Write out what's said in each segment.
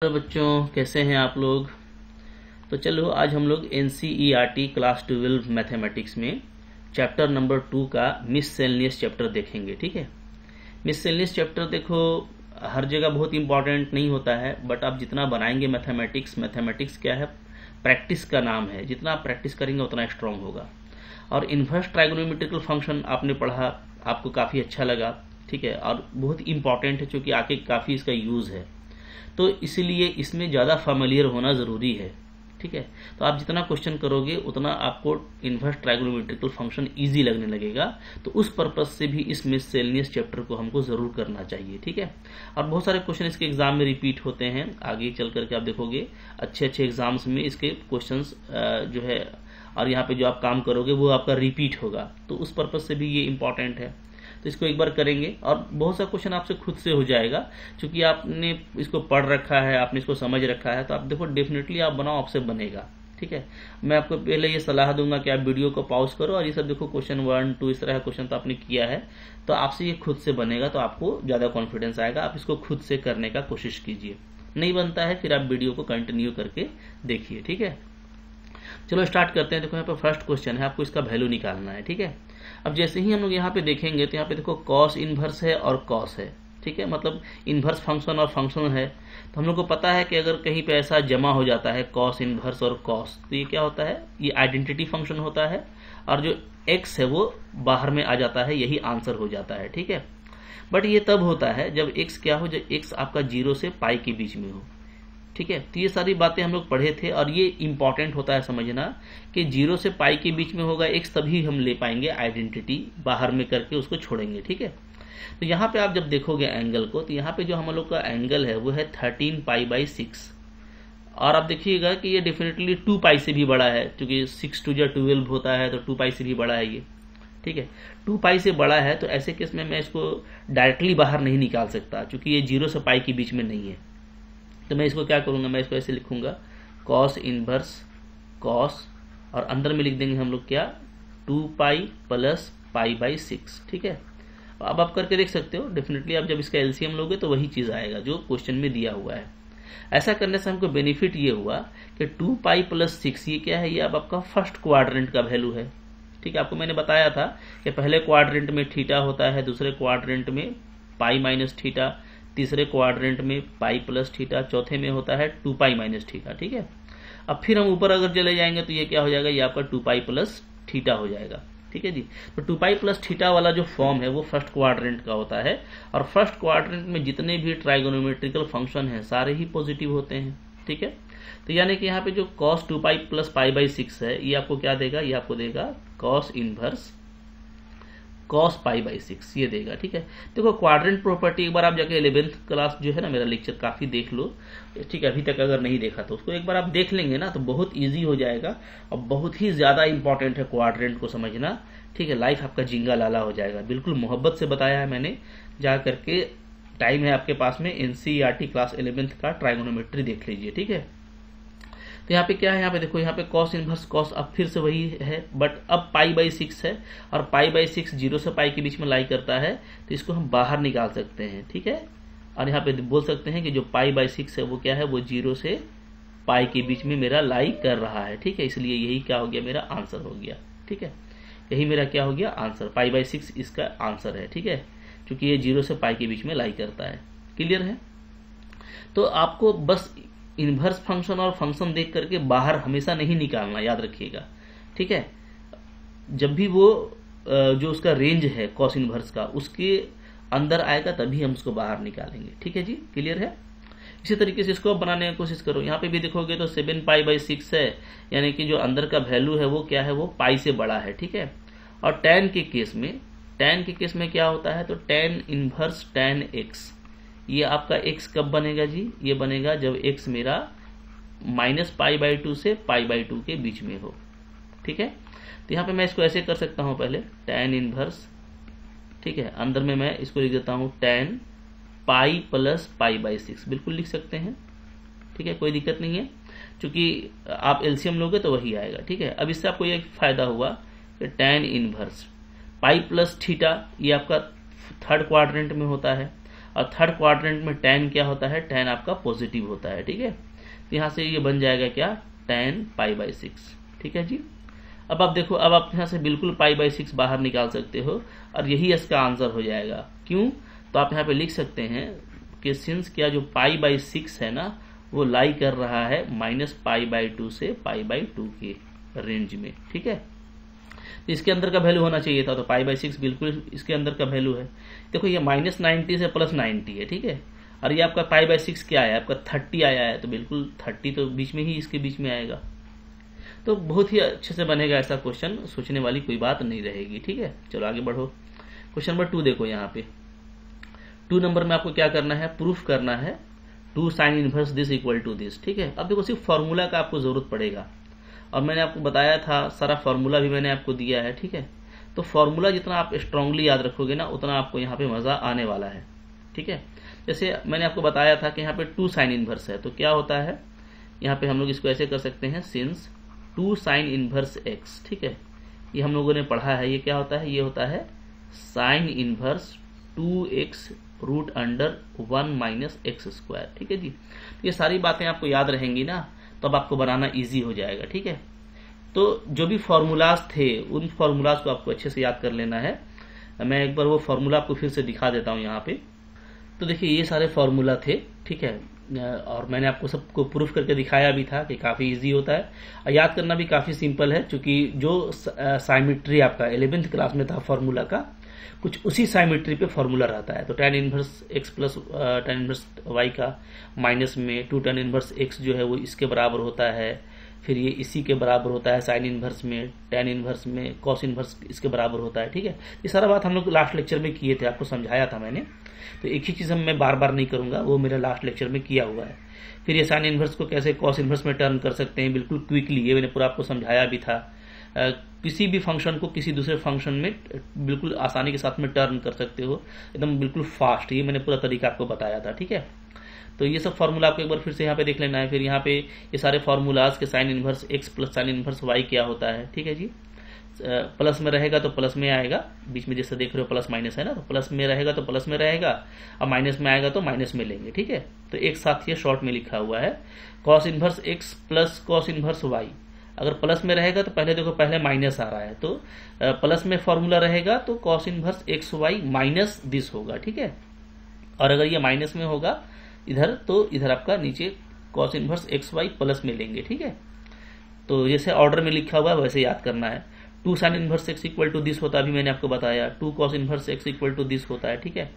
Hello बच्चों, कैसे हैं आप लोग। तो चलो आज हम लोग NCERT क्लास 12 मैथमेटिक्स में चैप्टर नंबर 2 का मिससेलेनियस चैप्टर देखेंगे। ठीक है, मिससेलेनियस चैप्टर देखो हर जगह बहुत इंपॉर्टेंट नहीं होता है, बट आप जितना बनाएंगे मैथमेटिक्स क्या है, प्रैक्टिस का नाम है। जितना आप प्रैक्टिस करेंगे उतना स्ट्रांग होगा। और इन्वर्स ट्राइगोनोमेट्रिकल फंक्शन आपने पढ़ा, आपको काफ़ी अच्छा लगा। ठीक है, और बहुत इंपॉर्टेंट है क्योंकि आगे काफ़ी इसका यूज़ है, तो इसलिए इसमें ज़्यादा फेमिलियर होना ज़रूरी है। ठीक है, तो आप जितना क्वेश्चन करोगे उतना आपको इन्वर्स ट्राइगोनोमेट्रिकल फंक्शन इजी लगने लगेगा। तो उस पर्पज से भी इस मिससेलेनियस चैप्टर को हमको ज़रूर करना चाहिए। ठीक है, और बहुत सारे क्वेश्चन इसके एग्जाम में रिपीट होते हैं। आगे चल करके आप देखोगे अच्छे अच्छे एग्जाम्स में इसके क्वेश्चन जो है, और यहाँ पे जो आप काम करोगे वो आपका रिपीट होगा। तो उस पर्पज से भी ये इंपॉर्टेंट है, तो इसको एक बार करेंगे और बहुत सा क्वेश्चन आपसे खुद से हो जाएगा क्योंकि आपने इसको पढ़ रखा है, आपने इसको समझ रखा है। तो आप देखो डेफिनेटली आप बनाओ, आपसे बनेगा। ठीक है, मैं आपको पहले ये सलाह दूंगा कि आप वीडियो को पॉज करो और ये सब देखो, क्वेश्चन 1, 2 इस तरह का क्वेश्चन तो आपने किया है, तो आपसे ये खुद से बनेगा, तो आपको ज़्यादा कॉन्फिडेंस आएगा। आप इसको खुद से करने का कोशिश कीजिए। नहीं बनता है फिर आप वीडियो को कंटिन्यू करके देखिए। ठीक है, चलो स्टार्ट करते हैं। देखो यहाँ पे फर्स्ट क्वेश्चन है, आपको इसका वैल्यू निकालना है। ठीक है, अब जैसे ही हम लोग यहाँ पे देखेंगे तो यहाँ पे देखो कॉस इनवर्स है और कॉस है। ठीक है, मतलब इनवर्स फंक्शन और फंक्शन है। तो हम लोग को पता है कि अगर कहीं पे ऐसा जमा हो जाता है कॉस इनवर्स और कॉस, तो ये क्या होता है, ये आइडेंटिटी फंक्शन होता है, और जो एक्स है वो बाहर में आ जाता है, यही आंसर हो जाता है। ठीक है, बट ये तब होता है जब एक्स क्या हो, जब एक्स आपका 0 से पाई के बीच में हो। ठीक है, तो ये सारी बातें हम लोग पढ़े थे, और ये इंपॉर्टेंट होता है समझना कि 0 से पाई के बीच में होगा एक्स, तभी हम ले पाएंगे आइडेंटिटी, बाहर में करके उसको छोड़ेंगे। ठीक है, तो यहाँ पे आप जब देखोगे एंगल को, तो यहाँ पे जो हम लोग का एंगल है वो है 13 पाई 6, और आप देखिएगा कि ये डेफिनेटली 2 पाई से भी बड़ा है, क्योंकि 6 2 12 होता है, तो 2 पाई से भी बड़ा है ये। ठीक है, 2 पाई से बड़ा है, तो ऐसे केस में मैं इसको डायरेक्टली बाहर नहीं निकाल सकता, क्योंकि ये 0 से पाई के बीच में नहीं है। तो मैं इसको क्या करूंगा, मैं इसको ऐसे लिखूंगा कॉस इनवर्स कॉस, और अंदर में लिख देंगे हम लोग क्या, 2 पाई प्लस पाई 6। ठीक है, अब आप करके देख सकते हो, डेफिनेटली आप जब इसका एलसीएम लोगे तो वही चीज आएगा जो क्वेश्चन में दिया हुआ है। ऐसा करने से हमको बेनिफिट ये हुआ कि 2 पाई प्लस 6 ये क्या है, ये अब आपका फर्स्ट क्वाड्रेंट का वैल्यू है। ठीक है, आपको मैंने बताया था कि पहले क्वाड्रेंट में थीटा होता है, दूसरे क्वाड्रेंट में पाई माइनस थीटा, तीसरे क्वाड्रेंट में पाई प्लस थीटा, चौथे में होता है 2 पाई माइनस थीटा। ठीक है, अब फिर हम ऊपर अगर चले जाएंगे तो ये क्या हो जाएगा, ये आपका 2 पाई प्लस थीटा हो जाएगा। ठीक है जी, तो 2 पाई प्लस थीटा वाला जो फॉर्म है वो फर्स्ट क्वाड्रेंट का होता है, और फर्स्ट क्वाड्रेंट में जितने भी ट्राइगोनोमेट्रिकल फंक्शन है सारे ही पॉजिटिव होते हैं। ठीक है, तो यानी कि यहाँ पे जो कॉस 2 पाई प्लस पाई 6 है, ये आपको क्या देगा, ये आपको देगा कॉस इनवर्स कॉस पाई 6 ये देगा। ठीक है, देखो क्वाड्रेंट प्रॉपर्टी एक बार आप जाके 11th क्लास जो है ना, मेरा लेक्चर काफी देख लो। ठीक है, अभी तक अगर नहीं देखा तो उसको एक बार आप देख लेंगे ना, तो बहुत इजी हो जाएगा, और बहुत ही ज्यादा इंपॉर्टेंट है क्वाड्रेंट को समझना। ठीक है, लाइफ आपका जिंगा लाला हो जाएगा। बिल्कुल मोहब्बत से बताया है मैंने, जा करके टाइम है आपके पास में, NCERT क्लास 11th का ट्राइगोनोमेट्री देख लीजिए। ठीक है, तो यहाँ पे क्या है, यहाँ पे देखो, यहाँ पे कॉस इनवर्स कॉस अब फिर से वही है, बट अब पाई 6 है, और पाई 6 0 से पाई के बीच में लाई करता है, तो इसको हम बाहर निकाल सकते हैं। ठीक है, और यहाँ पे बोल सकते हैं कि जो पाई 6 है वो क्या है, वो 0 से पाई के बीच में मेरा लाई कर रहा है। ठीक है, इसलिए यही क्या हो गया, मेरा आंसर हो गया। ठीक है, यही मेरा क्या हो गया, आंसर, पाई 6 इसका आंसर है। ठीक है, क्योंकि ये 0 से पाई के बीच में लाई करता है। क्लियर है, तो आपको बस इनवर्स फंक्शन और फंक्शन देख करके बाहर हमेशा नहीं निकालना, याद रखिएगा। ठीक है, जब भी वो जो उसका रेंज है कॉस इनवर्स का, उसके अंदर आएगा तभी हम उसको बाहर निकालेंगे। ठीक है जी, क्लियर है। इसी तरीके से इसको बनाने की कोशिश करो। यहाँ पे भी देखोगे तो 7 पाई 6 है, यानी कि जो अंदर का वैल्यू है वो क्या है, वो पाई से बड़ा है। ठीक है, और tan के केस में क्या होता है, तो tan इनवर्स tan x, ये आपका x कब बनेगा जी, ये बनेगा जब x मेरा माइनस पाई 2 से पाई 2 के बीच में हो। ठीक है, तो यहाँ पे मैं इसको ऐसे कर सकता हूँ, पहले tan इनवर्स, ठीक है, अंदर में मैं इसको लिख देता हूँ tan पाई प्लस पाई 6, बिल्कुल लिख सकते हैं। ठीक है, कोई दिक्कत नहीं है, क्योंकि आप एलसीएम लोगे तो वही आएगा। ठीक है, अब इससे आपको ये फायदा हुआ कि tan inverse pi plus theta, ये आपका थर्ड क्वाड्रेंट में होता है, और थर्ड क्वाड्रेंट में tan क्या होता है, tan आपका पॉजिटिव होता है, ठीक है। तो यहाँ से ये बन जाएगा क्या, tan π/6, ठीक है जी। अब आप देखो, अब आप यहाँ से बिल्कुल π/6 बाहर निकाल सकते हो और यही इसका आंसर हो जाएगा। क्यों, तो आप यहाँ पे लिख सकते हैं कि सिंस क्या जो π/6 है ना वो लाई कर रहा है -π/2 से π/2 के रेंज में, ठीक है। तो इसके अंदर का वैल्यू होना चाहिए था, तो π/6 बिल्कुल इसके अंदर का वैल्यू है। देखो ये -90 से +90 है, ठीक है। और ये आपका π/6 क्या है, आपका 30 आया है, तो बिल्कुल 30 तो बीच में ही, इसके बीच में आएगा। तो बहुत ही अच्छे से बनेगा ऐसा क्वेश्चन, सोचने वाली कोई बात नहीं रहेगी, ठीक है। चलो आगे बढ़ो। क्वेश्चन नंबर 2 देखो, यहाँ पे 2 नंबर में आपको क्या करना है, प्रूफ करना है 2 sin inverse this equal to this, ठीक है। अब देखो सिर्फ फॉर्मूला का आपको जरूरत पड़ेगा, और मैंने आपको बताया था सारा फॉर्मूला भी मैंने आपको दिया है, ठीक है। तो फॉर्मूला जितना आप स्ट्रांगली याद रखोगे ना उतना आपको यहाँ पे मजा आने वाला है, ठीक है। जैसे मैंने आपको बताया था कि यहाँ पे 2 sin इनवर्स है, तो क्या होता है, यहाँ पे हम लोग इसको ऐसे कर सकते हैं, सिंस 2 sin इनवर्स x, ठीक है। ये हम लोगों ने पढ़ा है, ये क्या होता है, ये होता है sin inverse 2x root under 1 - x², ठीक है जी। ये सारी बातें आपको याद रहेंगी ना, तब आपको बनाना इजी हो जाएगा, ठीक है। तो जो भी फॉर्मूलाज थे उन फॉर्मूलाज को आपको अच्छे से याद कर लेना है। मैं एक बार वो फॉर्मूला आपको फिर से दिखा देता हूँ यहाँ पे। तो देखिए ये सारे फॉर्मूला थे, ठीक है, और मैंने आपको सबको प्रूफ करके दिखाया भी था कि काफ़ी इजी होता है और याद करना भी काफ़ी सिंपल है, क्योंकि जो साइमेट्री आपका 11th क्लास में था फॉर्मूला का, कुछ उसी साइमेट्री पे फॉर्मूला रहता है। तो tan inverse x plus tan inverse y का माइनस में 2 tan इनवर्स x जो है वो इसके बराबर होता है, फिर ये इसी के बराबर होता है साइन इनवर्स में, tan इनवर्स में कॉस इनवर्स इसके बराबर होता है, ठीक है। ये सारा बात हम लोग लास्ट लेक्चर में किए थे, आपको समझाया था मैंने, तो एक ही चीज़ मैं बार बार नहीं करूंगा, वो मेरा लास्ट लेक्चर में किया हुआ है। फिर ये साइन इनवर्स को कैसे कॉस इनवर्स में टर्न कर सकते हैं बिल्कुल क्विकली, ये मैंने पूरा आपको समझाया भी था। किसी भी फंक्शन को किसी दूसरे फंक्शन में बिल्कुल आसानी के साथ में टर्न कर सकते हो, एकदम बिल्कुल फास्ट, ये मैंने पूरा तरीका आपको बताया था, ठीक है। तो ये सब फॉर्मूला आपको एक बार फिर से यहाँ पे देख लेना है। फिर यहाँ पे ये सारे फॉर्मूलाज के sign inverse x plus sine inverse y क्या होता है, ठीक है जी। प्लस में रहेगा तो प्लस में आएगा, बीच में जैसे देख रहे हो प्लस माइनस है ना, तो प्लस में रहेगा तो प्लस में रहेगा, और माइनस में आएगा तो माइनस में लेंगे, ठीक है। तो एक साथ ये शॉर्ट में लिखा हुआ है cos inverse x plus cos inverse y। अगर प्लस में रहेगा तो पहले देखो पहले माइनस आ रहा है, तो प्लस में फॉर्मूला रहेगा तो cos inverse x y minus this होगा, ठीक है। और अगर ये माइनस में होगा इधर, तो इधर आपका नीचे cos inverse x y plus में लेंगे, ठीक है। तो जैसे ऑर्डर में लिखा हुआ है वैसे याद करना है। 2 sine inverse x equal to this होता है, अभी मैंने आपको बताया। 2 cos inverse x equal to this होता है, ठीक है।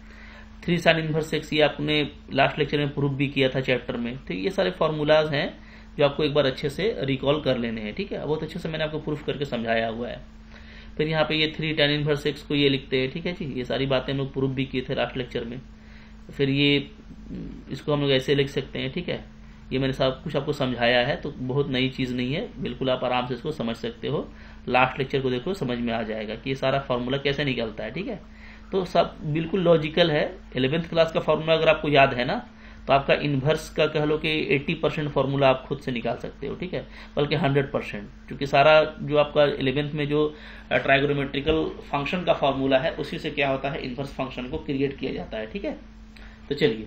3 साइन इनवर्स एक्स, ये आपने लास्ट लेक्चर में प्रूफ भी किया था चैप्टर में। तो ये सारे फॉर्मूलाज हैं जो आपको एक बार अच्छे से रिकॉल कर लेने हैं, ठीक है। बहुत अच्छे से मैंने आपको प्रूफ करके समझाया हुआ है। फिर यहाँ पे ये 3 tan इनवर्स एक्स को ये लिखते हैं, ठीक है जी। ये सारी बातें हम लोग प्रूफ भी किए थे लास्ट लेक्चर में। फिर ये इसको हम लोग ऐसे लिख सकते हैं, ठीक है। ये मैंने सब कुछ आपको समझाया है, तो बहुत नई चीज़ नहीं है, बिल्कुल आप आराम से इसको समझ सकते हो। लास्ट लेक्चर को देखो, समझ में आ जाएगा कि ये सारा फॉर्मूला कैसे निकलता है, ठीक है। तो सब बिल्कुल लॉजिकल है। 11th क्लास का फॉर्मूला अगर आपको याद है ना, तो आपका इन्वर्स का कह लो कि 80% फॉर्मूला आप खुद से निकाल सकते हो, ठीक है, बल्कि 100%, क्योंकि सारा जो आपका 11th में जो ट्राइगोनोमेट्रिकल फंक्शन का फॉर्मूला है उसी से क्या होता है, इन्वर्स फंक्शन को क्रिएट किया जाता है, ठीक है। तो चलिए,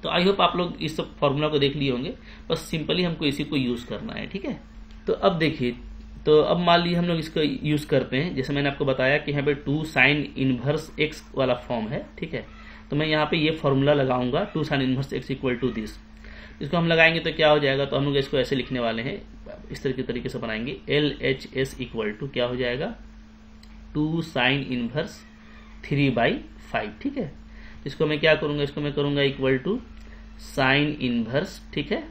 तो आई होप आप लोग इस सब फॉर्मूला को देख लिए होंगे, बस सिंपली हमको इसी को यूज करना है, ठीक है। तो अब देखिए, तो अब मान लीजिए हम लोग इसको यूज करते हैं। जैसे मैंने आपको बताया कि यहाँ पे 2 साइन इनवर्स एक्स वाला फॉर्म है, ठीक है। तो मैं यहाँ पे ये फॉर्मूला लगाऊंगा 2 sine inverse x equal to this. इसको हम लगाएंगे तो क्या हो जाएगा, तो हम लोग इसको ऐसे लिखने वाले हैं, इस तरह के तरीके से बनाएंगे। LHS इक्वल टू क्या हो जाएगा, 2 साइन इनवर्स 3/5, ठीक है। इसको मैं क्या करूंगा, इसको मैं करूंगा इक्वल टू साइन इनवर्स, ठीक है,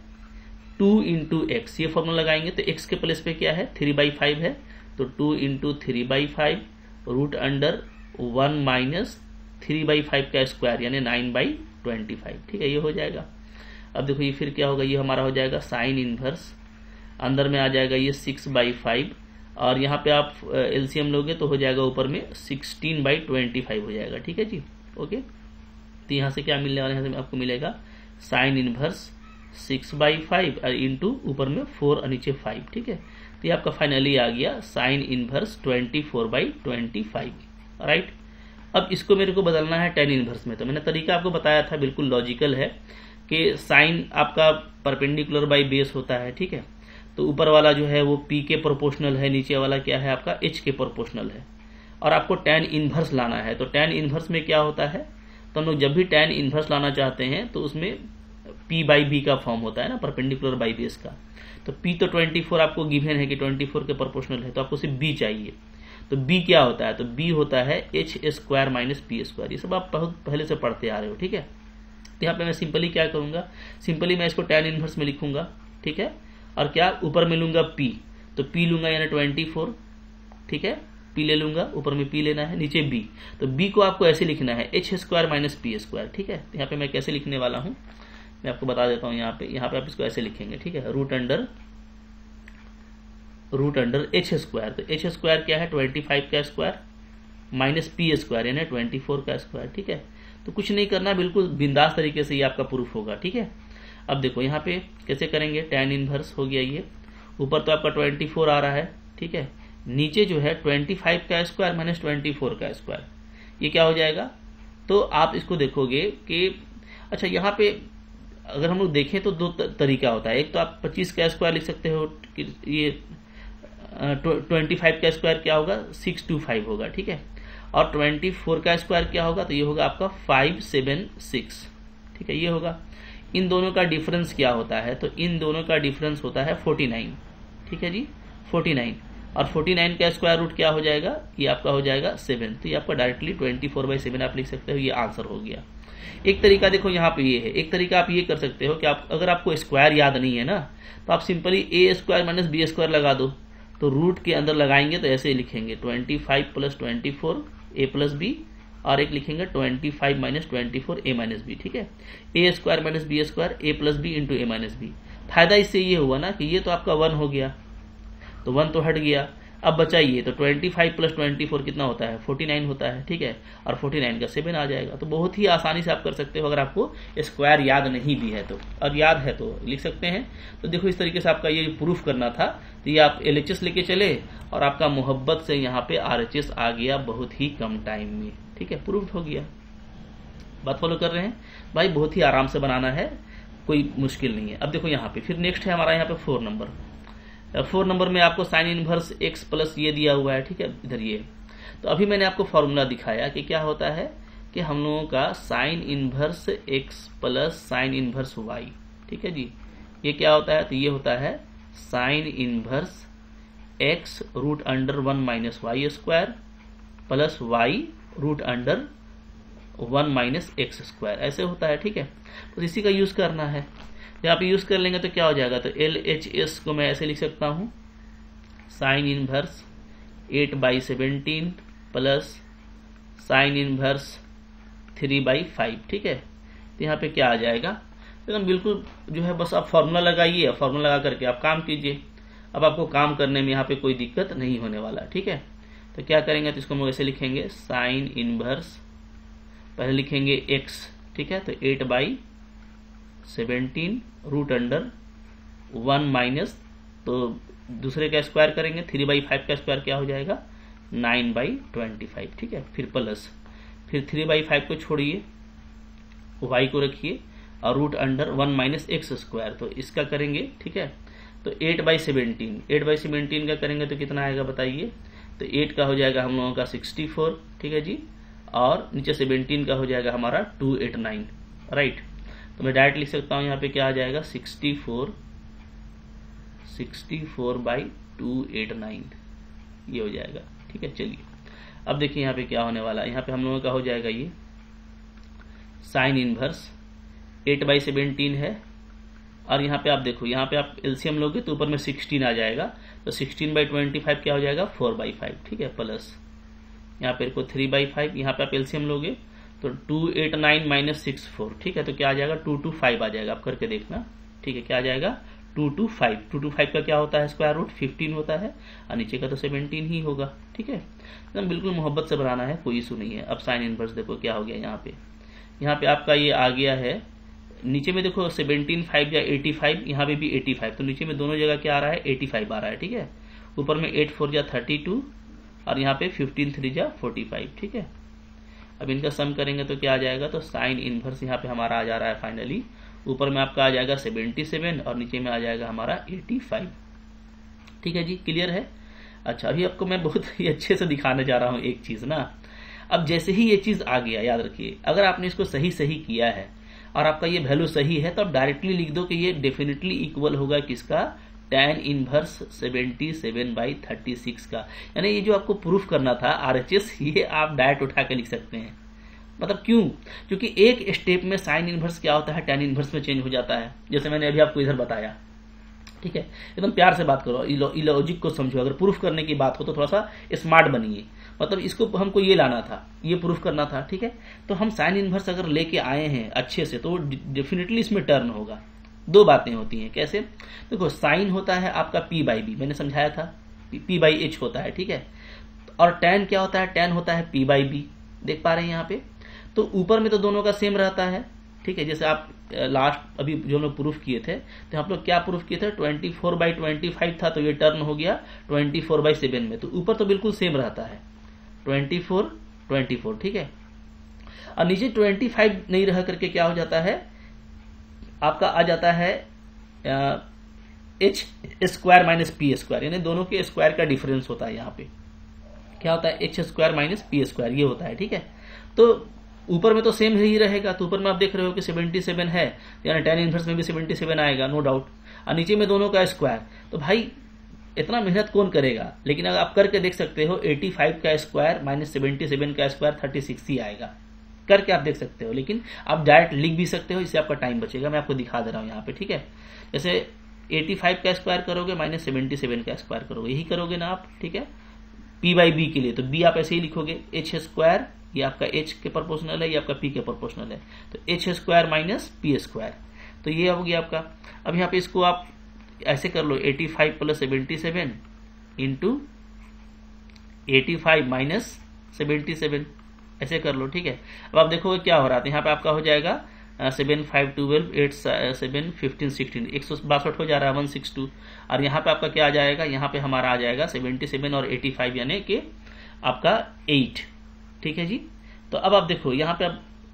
2 इंटू एक्स। ये फॉर्मूला लगाएंगे तो एक्स के प्लेस पे क्या है, 3/5 है, तो 2 इंटू 3/5 रूट अंडर 1 माइनस 3/5 का स्क्वायर यानी 9/25, ठीक है, ये हो जाएगा। अब देखो ये फिर क्या होगा, ये हमारा हो जाएगा साइन इनवर्स, अंदर में आ जाएगा ये 6/5, और यहाँ पे आप एलसीएम लोगे तो हो जाएगा ऊपर में 16/25 हो जाएगा, ठीक है जी, ओके। तो यहाँ से क्या मिलने वाला है, यहाँ से आपको मिलेगा साइन इनवर्स 6/5 और इंटू ऊपर में 4 और नीचे 5, ठीक है। तो ये आपका फाइनली आ गया साइन इनवर्स 24/25, राइट। अब इसको मेरे को बदलना है tan इनवर्स में। तो मैंने तरीका आपको बताया था, बिल्कुल लॉजिकल है कि साइन आपका परपेंडिकुलर बाई बेस होता है, ठीक है। तो ऊपर वाला जो है वो p के प्रोपोर्शनल है, नीचे वाला क्या है आपका h के प्रोपोर्शनल है, और आपको tan इनवर्स लाना है। तो tan इनवर्स में क्या होता है, तो हम लोग जब भी tan इनवर्स लाना चाहते हैं तो उसमें p बाई बी का फॉर्म होता है ना, परपेंडिकुलर बाई बेस का। तो p तो 24 आपको गिवन है कि 24 के प्रोपोर्शनल है, तो आपको सिर्फ b चाहिए। तो b क्या होता है, तो b होता है h square minus P square. ये सब आप बहुत पहले से पढ़ते आ रहे हो, ठीक है। तो यहाँ पे मैं सिंपली क्या करूंगा, सिंपली मैं इसको tan इनवर्स में लिखूंगा, ठीक है। और क्या ऊपर में लूंगा p, तो p लूंगा यानी 24, ठीक है। p ले लूंगा, ऊपर में p लेना है, नीचे b। तो b को आपको ऐसे लिखना है h square minus P square, ठीक है। तो यहाँ पे मैं कैसे लिखने वाला हूँ मैं आपको बता देता हूँ। यहाँ पे आप इसको ऐसे लिखेंगे, ठीक है, रूट अंडर h स्क्वायर। तो h स्क्वायर क्या है, 25 का स्क्वायर माइनस पी स्क्वायर यानी 24 का स्क्वायर, ठीक है। तो कुछ नहीं करना, बिल्कुल बिंदास तरीके से ये आपका प्रूफ होगा, ठीक है। अब देखो यहाँ पे कैसे करेंगे, tan इनवर्स हो गया ये, ऊपर तो आपका 24 आ रहा है, ठीक है। नीचे जो है 25 का स्क्वायर माइनस 24 का स्क्वायर, ये क्या हो जाएगा। तो आप इसको देखोगे कि अच्छा यहाँ पे अगर हम लोग देखें तो दो तरीका होता है। एक तो आप 25 का स्क्वायर लिख सकते हो, ये 25 का स्क्वायर क्या होगा 625 होगा, ठीक है। और 24 का स्क्वायर क्या होगा, तो ये होगा आपका 576, ठीक है, ये होगा। इन दोनों का डिफरेंस क्या होता है, तो इन दोनों का डिफरेंस होता है 49, ठीक है जी, 49। और 49 का स्क्वायर रूट क्या हो जाएगा, ये आपका हो जाएगा 7। तो ये आपका डायरेक्टली 24/7 आप लिख सकते हो, ये आंसर हो गया। एक तरीका देखो यहाँ पे ये है, एक तरीका आप ये कर सकते हो कि आप अगर आपको स्क्वायर याद नहीं है ना, तो आप simply a square minus b square लगा दो। तो रूट के अंदर लगाएंगे तो ऐसे ही लिखेंगे 25 प्लस 24 a प्लस बी, और एक लिखेंगे 25 माइनस 24 a माइनस बी, ठीक है। a square minus b square a plus b into a minus b. फायदा इससे ये हुआ ना कि ये तो आपका 1 हो गया, तो 1 तो हट गया। अब बचा ये, तो 25 प्लस 24 कितना होता है 49 होता है, ठीक है। और 49 का 7 आ जाएगा। तो बहुत ही आसानी से आप कर सकते हो अगर आपको स्क्वायर याद नहीं भी है तो, और याद है तो लिख सकते हैं। तो देखो इस तरीके से आपका ये प्रूफ करना था। तो ये आप LHS लेके चले और आपका मोहब्बत से यहाँ पे RHS आ गया बहुत ही कम टाइम में, ठीक है, प्रूफ हो गया। बात फॉलो कर रहे हैं भाई, बहुत ही आराम से बनाना है, कोई मुश्किल नहीं है। अब देखो यहाँ पे फिर नेक्स्ट है हमारा यहाँ पे 4 नंबर। 4 नंबर में आपको साइन इनवर्स x प्लस ये दिया हुआ है, ठीक है, इधर ये। तो अभी मैंने आपको फॉर्मूला दिखाया कि क्या होता है कि हम लोगों का sign inverse x plus sine inverse y, ठीक है जी। ये क्या होता है, तो ये होता है sine inverse x root under 1 minus y square plus y root under 1 minus x square, ऐसे होता है, ठीक है। तो इसी का यूज करना है। जब आप यूज कर लेंगे तो क्या हो जाएगा, तो LHS को मैं ऐसे लिख सकता हूं sine inverse 8/17 plus sine inverse 3/5, ठीक है। तो यहाँ पे क्या आ जाएगा, एकदम बिल्कुल जो है बस आप फॉर्मूला लगाइए, फॉर्मूला लगा करके आप काम कीजिए। अब आपको काम करने में यहाँ पे कोई दिक्कत नहीं होने वाला, ठीक है। तो क्या करेंगे, तो इसको हम ऐसे लिखेंगे साइन इनवर्स, पहले लिखेंगे x, ठीक है, तो 8/17 रूट अंडर 1 माइनस, तो दूसरे का स्क्वायर करेंगे 3/5 का स्क्वायर क्या हो जाएगा 9/25, ठीक है। फिर प्लस, फिर 3/5 को छोड़िए, y को रखिए और root under 1 minus x square, तो इसका करेंगे, ठीक है। तो 8/17 का करेंगे तो कितना आएगा बताइए, तो 8 का हो जाएगा हम लोगों का 64, ठीक है जी, और नीचे 17 का हो जाएगा हमारा 289, राइट। तो मैं डायरेक्ट लिख सकता हूं यहाँ पे क्या आ जाएगा 64/289, ये हो जाएगा, ठीक है। चलिए अब देखिए यहाँ पे क्या होने वाला है, यहाँ पे हम लोगों का हो जाएगा ये साइन इनवर्स 8/17 है, और यहाँ पे आप देखो, यहाँ पे आप एलसीएम लोगे तो ऊपर में 16 आ जाएगा, तो 16/25 क्या हो जाएगा 4/5, ठीक है, प्लस यहाँ पे 3/5, यहाँ पे आप एलसीएम लोगे तो 289 माइनस 64, ठीक है। तो क्या आ जाएगा 225 आ जाएगा, आप करके देखना, ठीक है। क्या आ जाएगा 225 का क्या होता है स्क्वायर रूट 15 होता है, और नीचे का तो 17 ही होगा, ठीक है। एकदम बिल्कुल मोहब्बत से बनाना है, कोई इशू नहीं है। अब साइन इनवर्स देखो क्या हो गया, यहाँ पे आपका ये आ गया है, नीचे में देखो 17/5 या 85, यहाँ पे भी 85, तो नीचे में दोनों जगह क्या आ रहा है 85 आ रहा है, ठीक है। ऊपर में 8 4 जा 32, और यहाँ पे 15 3 जा 45, ठीक है। अब इनका सम करेंगे तो क्या आ जाएगा, तो साइन इनवर्स यहाँ पे हमारा आ जा रहा है फाइनली, ऊपर में आपका आ जाएगा 77 और नीचे में आ जाएगा हमारा 85। ठीक है जी, क्लियर है। अच्छा, अभी आपको मैं बहुत ही अच्छे से दिखाने जा रहा हूँ एक चीज ना। अब जैसे ही ये चीज आ गया, याद रखिए, अगर आपने इसको सही सही किया है और आपका ये वैल्यू सही है तो आप डायरेक्टली लिख दो कि ये डेफिनेटली इक्वल होगा किसका, tan इनवर्स 77/36 का। यानी ये जो आपको प्रूफ करना था RHS, ये आप डायरेक्ट उठा के लिख सकते हैं। मतलब क्यों, क्योंकि एक स्टेप में साइन इनवर्स क्या होता है, tan इनवर्स में चेंज हो जाता है, जैसे मैंने अभी आपको इधर बताया। ठीक है, एकदम प्यार से बात करो, लॉजिक को समझो। अगर प्रूफ करने की बात हो तो थोड़ा सा स्मार्ट बनिए। मतलब इसको हमको ये लाना था, ये प्रूफ करना था। ठीक है, तो हम साइन इनवर्स अगर लेके आए हैं अच्छे से तो डेफिनेटली इसमें टर्न होगा। दो बातें होती हैं, कैसे, देखो साइन होता है आपका p/b, मैंने समझाया था, p/h होता है। ठीक है, और tan क्या होता है, tan होता है p/b, देख पा रहे हैं यहाँ पे। तो ऊपर में तो दोनों का सेम रहता है। ठीक है, जैसे आप लास्ट अभी जो हम लोग प्रूफ किए थे, तो आप लोग क्या प्रूफ किए थे, 24/25 था, तो ये टर्न हो गया 24/7 में, तो ऊपर तो बिल्कुल सेम रहता है 24। ठीक है, और नीचे 25 नहीं रह करके क्या हो जाता है, आपका आ जाता है h² - p², यानी दोनों के स्क्वायर का डिफरेंस होता है। यहाँ पे क्या होता है, h² - p², ये होता है। ठीक है, तो ऊपर में तो सेम ही रहेगा, तो ऊपर में आप देख रहे हो कि 77 है, यानी tan इनवर्स में भी 77 आएगा, नो डाउट। और नीचे में दोनों का स्क्वायर, तो भाई इतना मेहनत कौन करेगा, लेकिन अगर आप करके देख सकते हो 85 का स्क्वायर - 77 का स्क्वायर 36 ही आएगा, करके आप देख सकते हो। लेकिन आप डायरेक्ट लिख भी सकते हो, इससे आपका टाइम बचेगा। मैं आपको दिखा दे रहा हूँ यहाँ पे। ठीक है, जैसे 85 का स्क्वायर करोगे - 77 का स्क्वायर करोगे, यही करोगे ना आप। ठीक है, p/b के लिए तो b आप ऐसे ही लिखोगे, h², ये आपका h के प्रोपोर्शनल है, ये आपका p के प्रोपोर्शनल है, तो h² - p², तो ये हो गया आपका। अब यहाँ पे इसको आप ऐसे कर लो, 85 + 77 इंटू 85 - 77, ऐसे कर लो। ठीक है, अब आप देखोगे क्या हो रहा है, यहाँ पे आपका हो जाएगा 7 5 12 8 7 15 16, 162 हो जा रहा है, 162। और यहाँ पे आपका क्या आ जाएगा, यहाँ पे हमारा आ जाएगा 77 और 85, यानी कि आपका 8। ठीक है जी, तो अब आप देखो यहाँ पे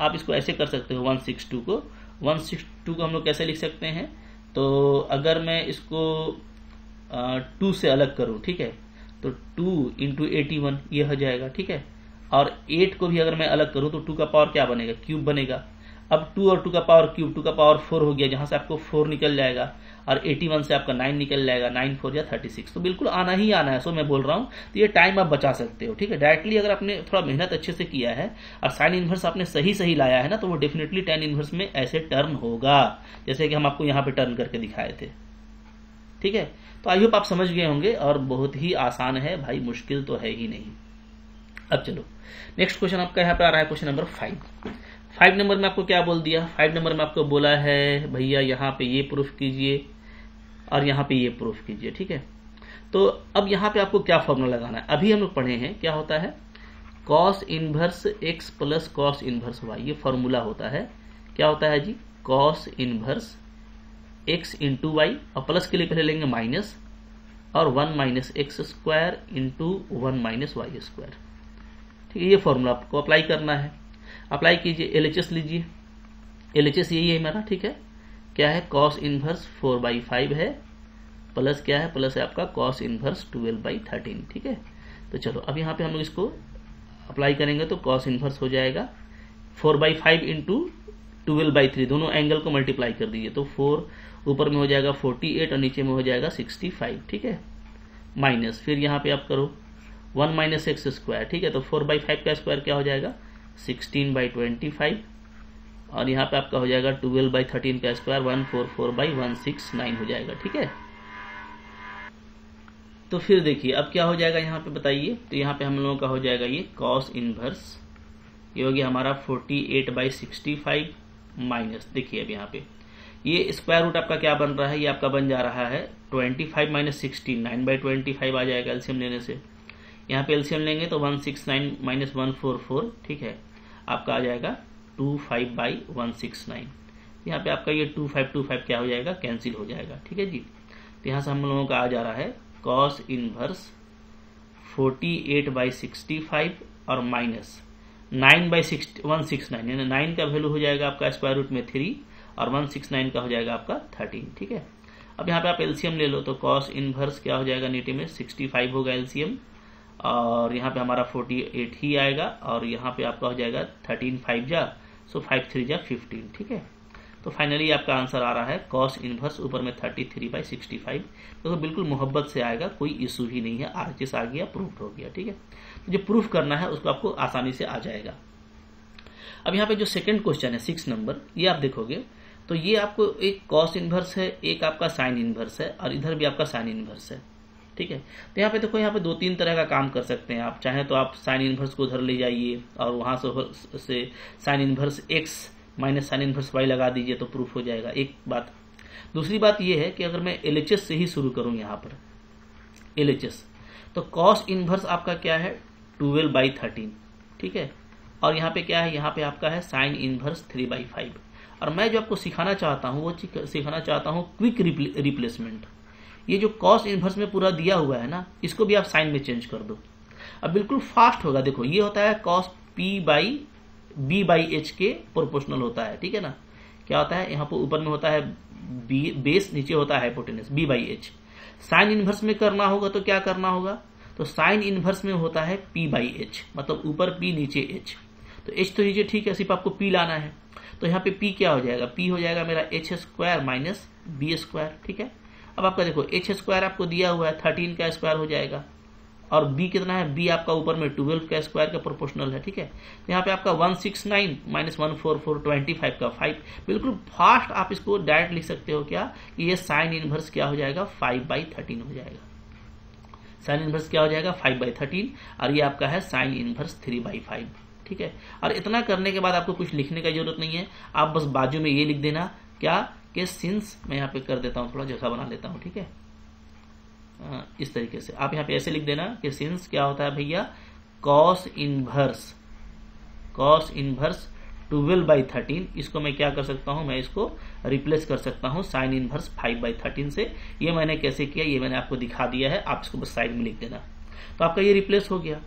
आप इसको ऐसे कर सकते हो, 162 को हम लोग कैसे लिख सकते हैं, तो अगर मैं इसको 2 से अलग करूं, ठीक है, तो 2 × 81 ये हो जाएगा। ठीक है, और 8 को भी अगर मैं अलग करूं तो 2 का पावर क्या बनेगा, क्यूब बनेगा। अब 2 और 2 का पावर क्यूब, 2 का पावर 4 हो गया, जहां से आपको 4 निकल जाएगा, और 81 से आपका 9 निकल जाएगा, 9 4 या 36, तो बिल्कुल आना ही आना है। सो मैं बोल रहा हूँ, तो ये टाइम आप बचा सकते हो। ठीक है, डायरेक्टली अगर आपने थोड़ा मेहनत अच्छे से किया है और साइन इनवर्स आपने सही सही लाया है ना, तो वो डेफिनेटली tan इनवर्स में ऐसे टर्न होगा, जैसे कि हम आपको यहाँ पे टर्न करके दिखाए थे। ठीक है, तो आई होप आप समझ गए होंगे, और बहुत ही आसान है भाई, मुश्किल तो है ही नहीं। अब चलो नेक्स्ट क्वेश्चन आपका यहाँ पे आ रहा है, क्वेश्चन नंबर 5 नंबर में आपको क्या बोल दिया, 5 नंबर में आपको बोला है भैया यहाँ पे ये प्रूफ कीजिए और यहाँ पे ये प्रूफ कीजिए। ठीक है, तो अब यहाँ पे आपको क्या फॉर्मूला लगाना है, अभी हम लोग पढ़े हैं क्या होता है, cos inverse x + cos inverse y, ये फॉर्मूला होता है। क्या होता है जी, cos इनवर्स x × y, और प्लस के लिए पहले लेंगे माइनस, और 1 - x² × 1 - y²। ठीक है, ये फॉर्मूला आपको अप्लाई करना है। अप्लाई कीजिए, LHS लीजिए, LHS यही है मेरा। ठीक है, क्या है, cos इनवर्स 4/5 है, प्लस क्या है, प्लस है आपका cos इनवर्स 12/13। ठीक है, तो चलो अब यहाँ पे हम लोग इसको अप्लाई करेंगे, तो cos इनवर्स हो जाएगा 4/5 × 12/3, दोनों एंगल को मल्टीप्लाई कर दीजिए, तो 4 ऊपर में हो जाएगा 48 और नीचे में हो जाएगा 65। ठीक है, माइनस, फिर यहाँ पे आप करो 1 - x²। ठीक है, तो 4/5 का स्क्वायर क्या हो जाएगा, 16/25, और यहाँ पे आपका हो जाएगा 12/13 का स्क्वायर 144/169 हो जाएगा। ठीक है, तो फिर देखिए अब क्या हो जाएगा यहाँ पे बताइए, तो यहाँ पे हम लोगों का हो जाएगा ये cos इनवर्स, ये हो गया हमारा 48/65 माइनस, देखिए अब यहाँ पे ये स्क्वायर रूट आपका क्या बन रहा है, ये आपका बन जा रहा है 25 - 16, 9/25 आ जाएगा एलसीएम लेने से। यहाँ पे एलसीएम लेंगे तो 169 - 144, ठीक है, आपका आ जाएगा 25/169। यहाँ पे आपका ये 25 क्या हो जाएगा, कैंसिल हो जाएगा। ठीक है जी, तो यहाँ से हम लोगों का आ जा रहा है cos इनवर्स 48/65 और माइनस 9/169 यानी 9 का वैल्यू हो जाएगा आपका स्क्वायर रूट में 3 और 169 का हो जाएगा आपका 13। ठीक है, अब यहाँ पे आप एलसीएम ले लो तो कॉस इनवर्स क्या हो जाएगा नीचे में 65 होगा एलसीएम, और यहाँ पे हमारा 48 ही आएगा, और यहाँ पे आपका हो जाएगा 13 5 जा, सो 5 3 जा 15। ठीक है, तो फाइनली आपका आंसर आ रहा है कॉस इनवर्स ऊपर में 33/65। तो बिल्कुल मोहब्बत से आएगा, कोई इशू ही नहीं है, आरएचएस आ गया, प्रूफ हो गया। ठीक है, तो जो प्रूफ करना है उसको आपको आसानी से आ जाएगा। अब यहाँ पे जो सेकंड क्वेश्चन है 6 नंबर, ये आप देखोगे तो ये आपको एक कॉस इनवर्स है, एक आपका साइन इनवर्स है, और इधर भी आपका साइन इनवर्स है। ठीक है, तो यहाँ पे देखो, यहाँ पे 2-3 तरह का काम कर सकते हैं आप। चाहे तो आप साइन इनवर्स को उधर ले जाइए और वहां से sine inverse x minus sine inverse y लगा दीजिए तो प्रूफ हो जाएगा, एक बात। दूसरी बात यह है कि अगर मैं एलएचएस से ही शुरू करूं, यहाँ पर एलएचएस, तो कॉस इनवर्स आपका क्या है 12/13। ठीक है, और यहाँ पे क्या है, यहाँ पे आपका है साइन इनवर्स 3/5। और मैं जो आपको सिखाना चाहता हूँ वो सिखाना चाहता हूँ क्विक रिप्लेसमेंट। ये जो कॉस इनवर्स में पूरा दिया हुआ है ना, इसको भी आप साइन में चेंज कर दो, अब बिल्कुल फास्ट होगा। देखो, ये होता है कॉस b/h के प्रोपोर्शनल होता है। ठीक है ना, क्या होता है, यहाँ पर ऊपर में होता है बेस, नीचे होता है हाइपोटेनस b/h। साइन इनवर्स में करना होगा तो क्या करना होगा, तो साइन इनवर्स में होता है p/h, मतलब ऊपर p नीचे h। तो h तो नीचे ठीक है, सिर्फ आपको p लाना है। तो यहाँ पे p क्या हो जाएगा, p हो जाएगा मेरा h² माइनस b²। ठीक है, अब आपका देखो h² आपको दिया हुआ है 13 का स्क्वायर हो जाएगा, और b कितना है, b आपका ऊपर में 12 का स्क्वायर का प्रोपोर्शनल है। ठीक है, तो यहाँ पे आपका 169 माइनस 144 25 का 5। बिल्कुल फास्ट आप इसको डायरेक्ट लिख सकते हो क्या, कि ये साइन इनवर्स क्या हो जाएगा 5/13 हो जाएगा। साइन इनवर्स क्या हो जाएगा 5/13, और ये आपका है साइन इनवर्स 3/5। ठीक है, और इतना करने के बाद आपको कुछ लिखने की जरूरत नहीं है, आप बस बाजू में ये लिख देना क्या, कि सिंस, मैं यहाँ पे कर देता हूँ, थोड़ा जगह बना लेता हूँ। ठीक है, इस तरीके से आप यहाँ पे ऐसे लिख देना कि सिंस क्या होता है भैया, कॉस इनवर्स 12/13। इसको मैं क्या कर सकता हूँ, मैं इसको रिप्लेस कर सकता हूँ साइन इनवर्स 5/13 से। ये मैंने कैसे किया, ये मैंने आपको दिखा दिया है, आप इसको बस साइड में लिख देना। तो आपका ये रिप्लेस हो गया।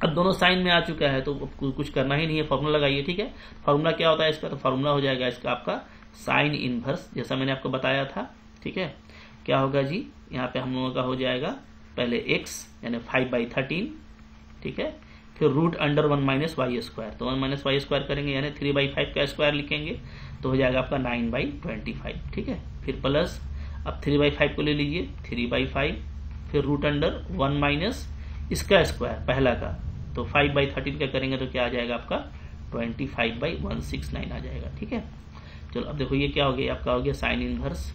अब दोनों साइन में आ चुका है तो कुछ करना ही नहीं है, फॉर्मूला लगाइए। ठीक है, फॉर्मूला क्या होता है इसका, तो फॉर्मूला हो जाएगा इसका आपका साइन इनवर्स, जैसा मैंने आपको बताया था। ठीक है, क्या होगा जी, यहाँ पे हम लोगों का हो जाएगा पहले x यानी 5/13। ठीक है, फिर रूट अंडर 1 माइनस y², तो 1 माइनस y² करेंगे यानी 3/5 का स्क्वायर लिखेंगे तो हो जाएगा आपका 9/25। ठीक है, फिर प्लस, अब 3/5 को ले लीजिए 3/5, फिर रूट अंडर 1 माइनस इसका स्क्वायर पहला का, तो 5/13 का करेंगे तो क्या आ जाएगा आपका 25/169 आ जाएगा। ठीक है, चलो अब देखो ये क्या हो गया, आपका हो गया साइन इनवर्स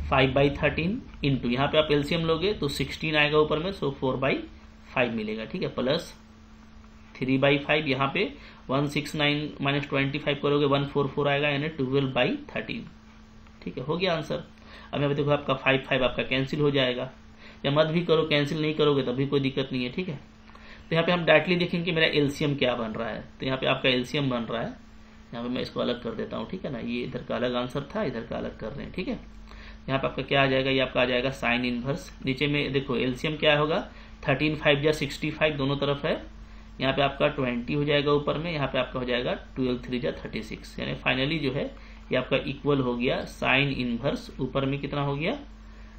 5/13 इंटू, यहाँ पे आप एलसीएम लोगे तो 16 आएगा ऊपर में, सो 4/5 मिलेगा। ठीक है, प्लस 3/5, यहाँ पे 169 माइनस 25 करोगे 144 आएगा, यानी 12/13। ठीक है, हो गया आंसर। अब यहाँ पे देखो आपका 5 आपका कैंसिल हो जाएगा, या मत भी करो, कैंसिल नहीं करोगे तभी कोई दिक्कत नहीं है। ठीक है, तो यहाँ पे हम डायरेक्टली देखेंगे कि मेरा एलसीएम क्या बन रहा है। तो यहाँ पे आपका एलसीएम बन रहा है, यहाँ पे मैं इसको अलग कर देता हूँ। ठीक है ना, ये इधर का अलग आंसर था, इधर का अलग कर रहे हैं। ठीक है, यहाँ पे आपका क्या आ जाएगा, ये आपका आ जाएगा साइन इनवर्स, नीचे में देखो एलसीएम क्या होगा 13 5 या 65 दोनों तरफ है, यहाँ पे आपका 20 हो जाएगा ऊपर में, यहाँ पे आपका हो जाएगा 12 3 या 36, यानी फाइनली जो है ये आपका इक्वल हो गया साइन इनवर्स, ऊपर में कितना हो गया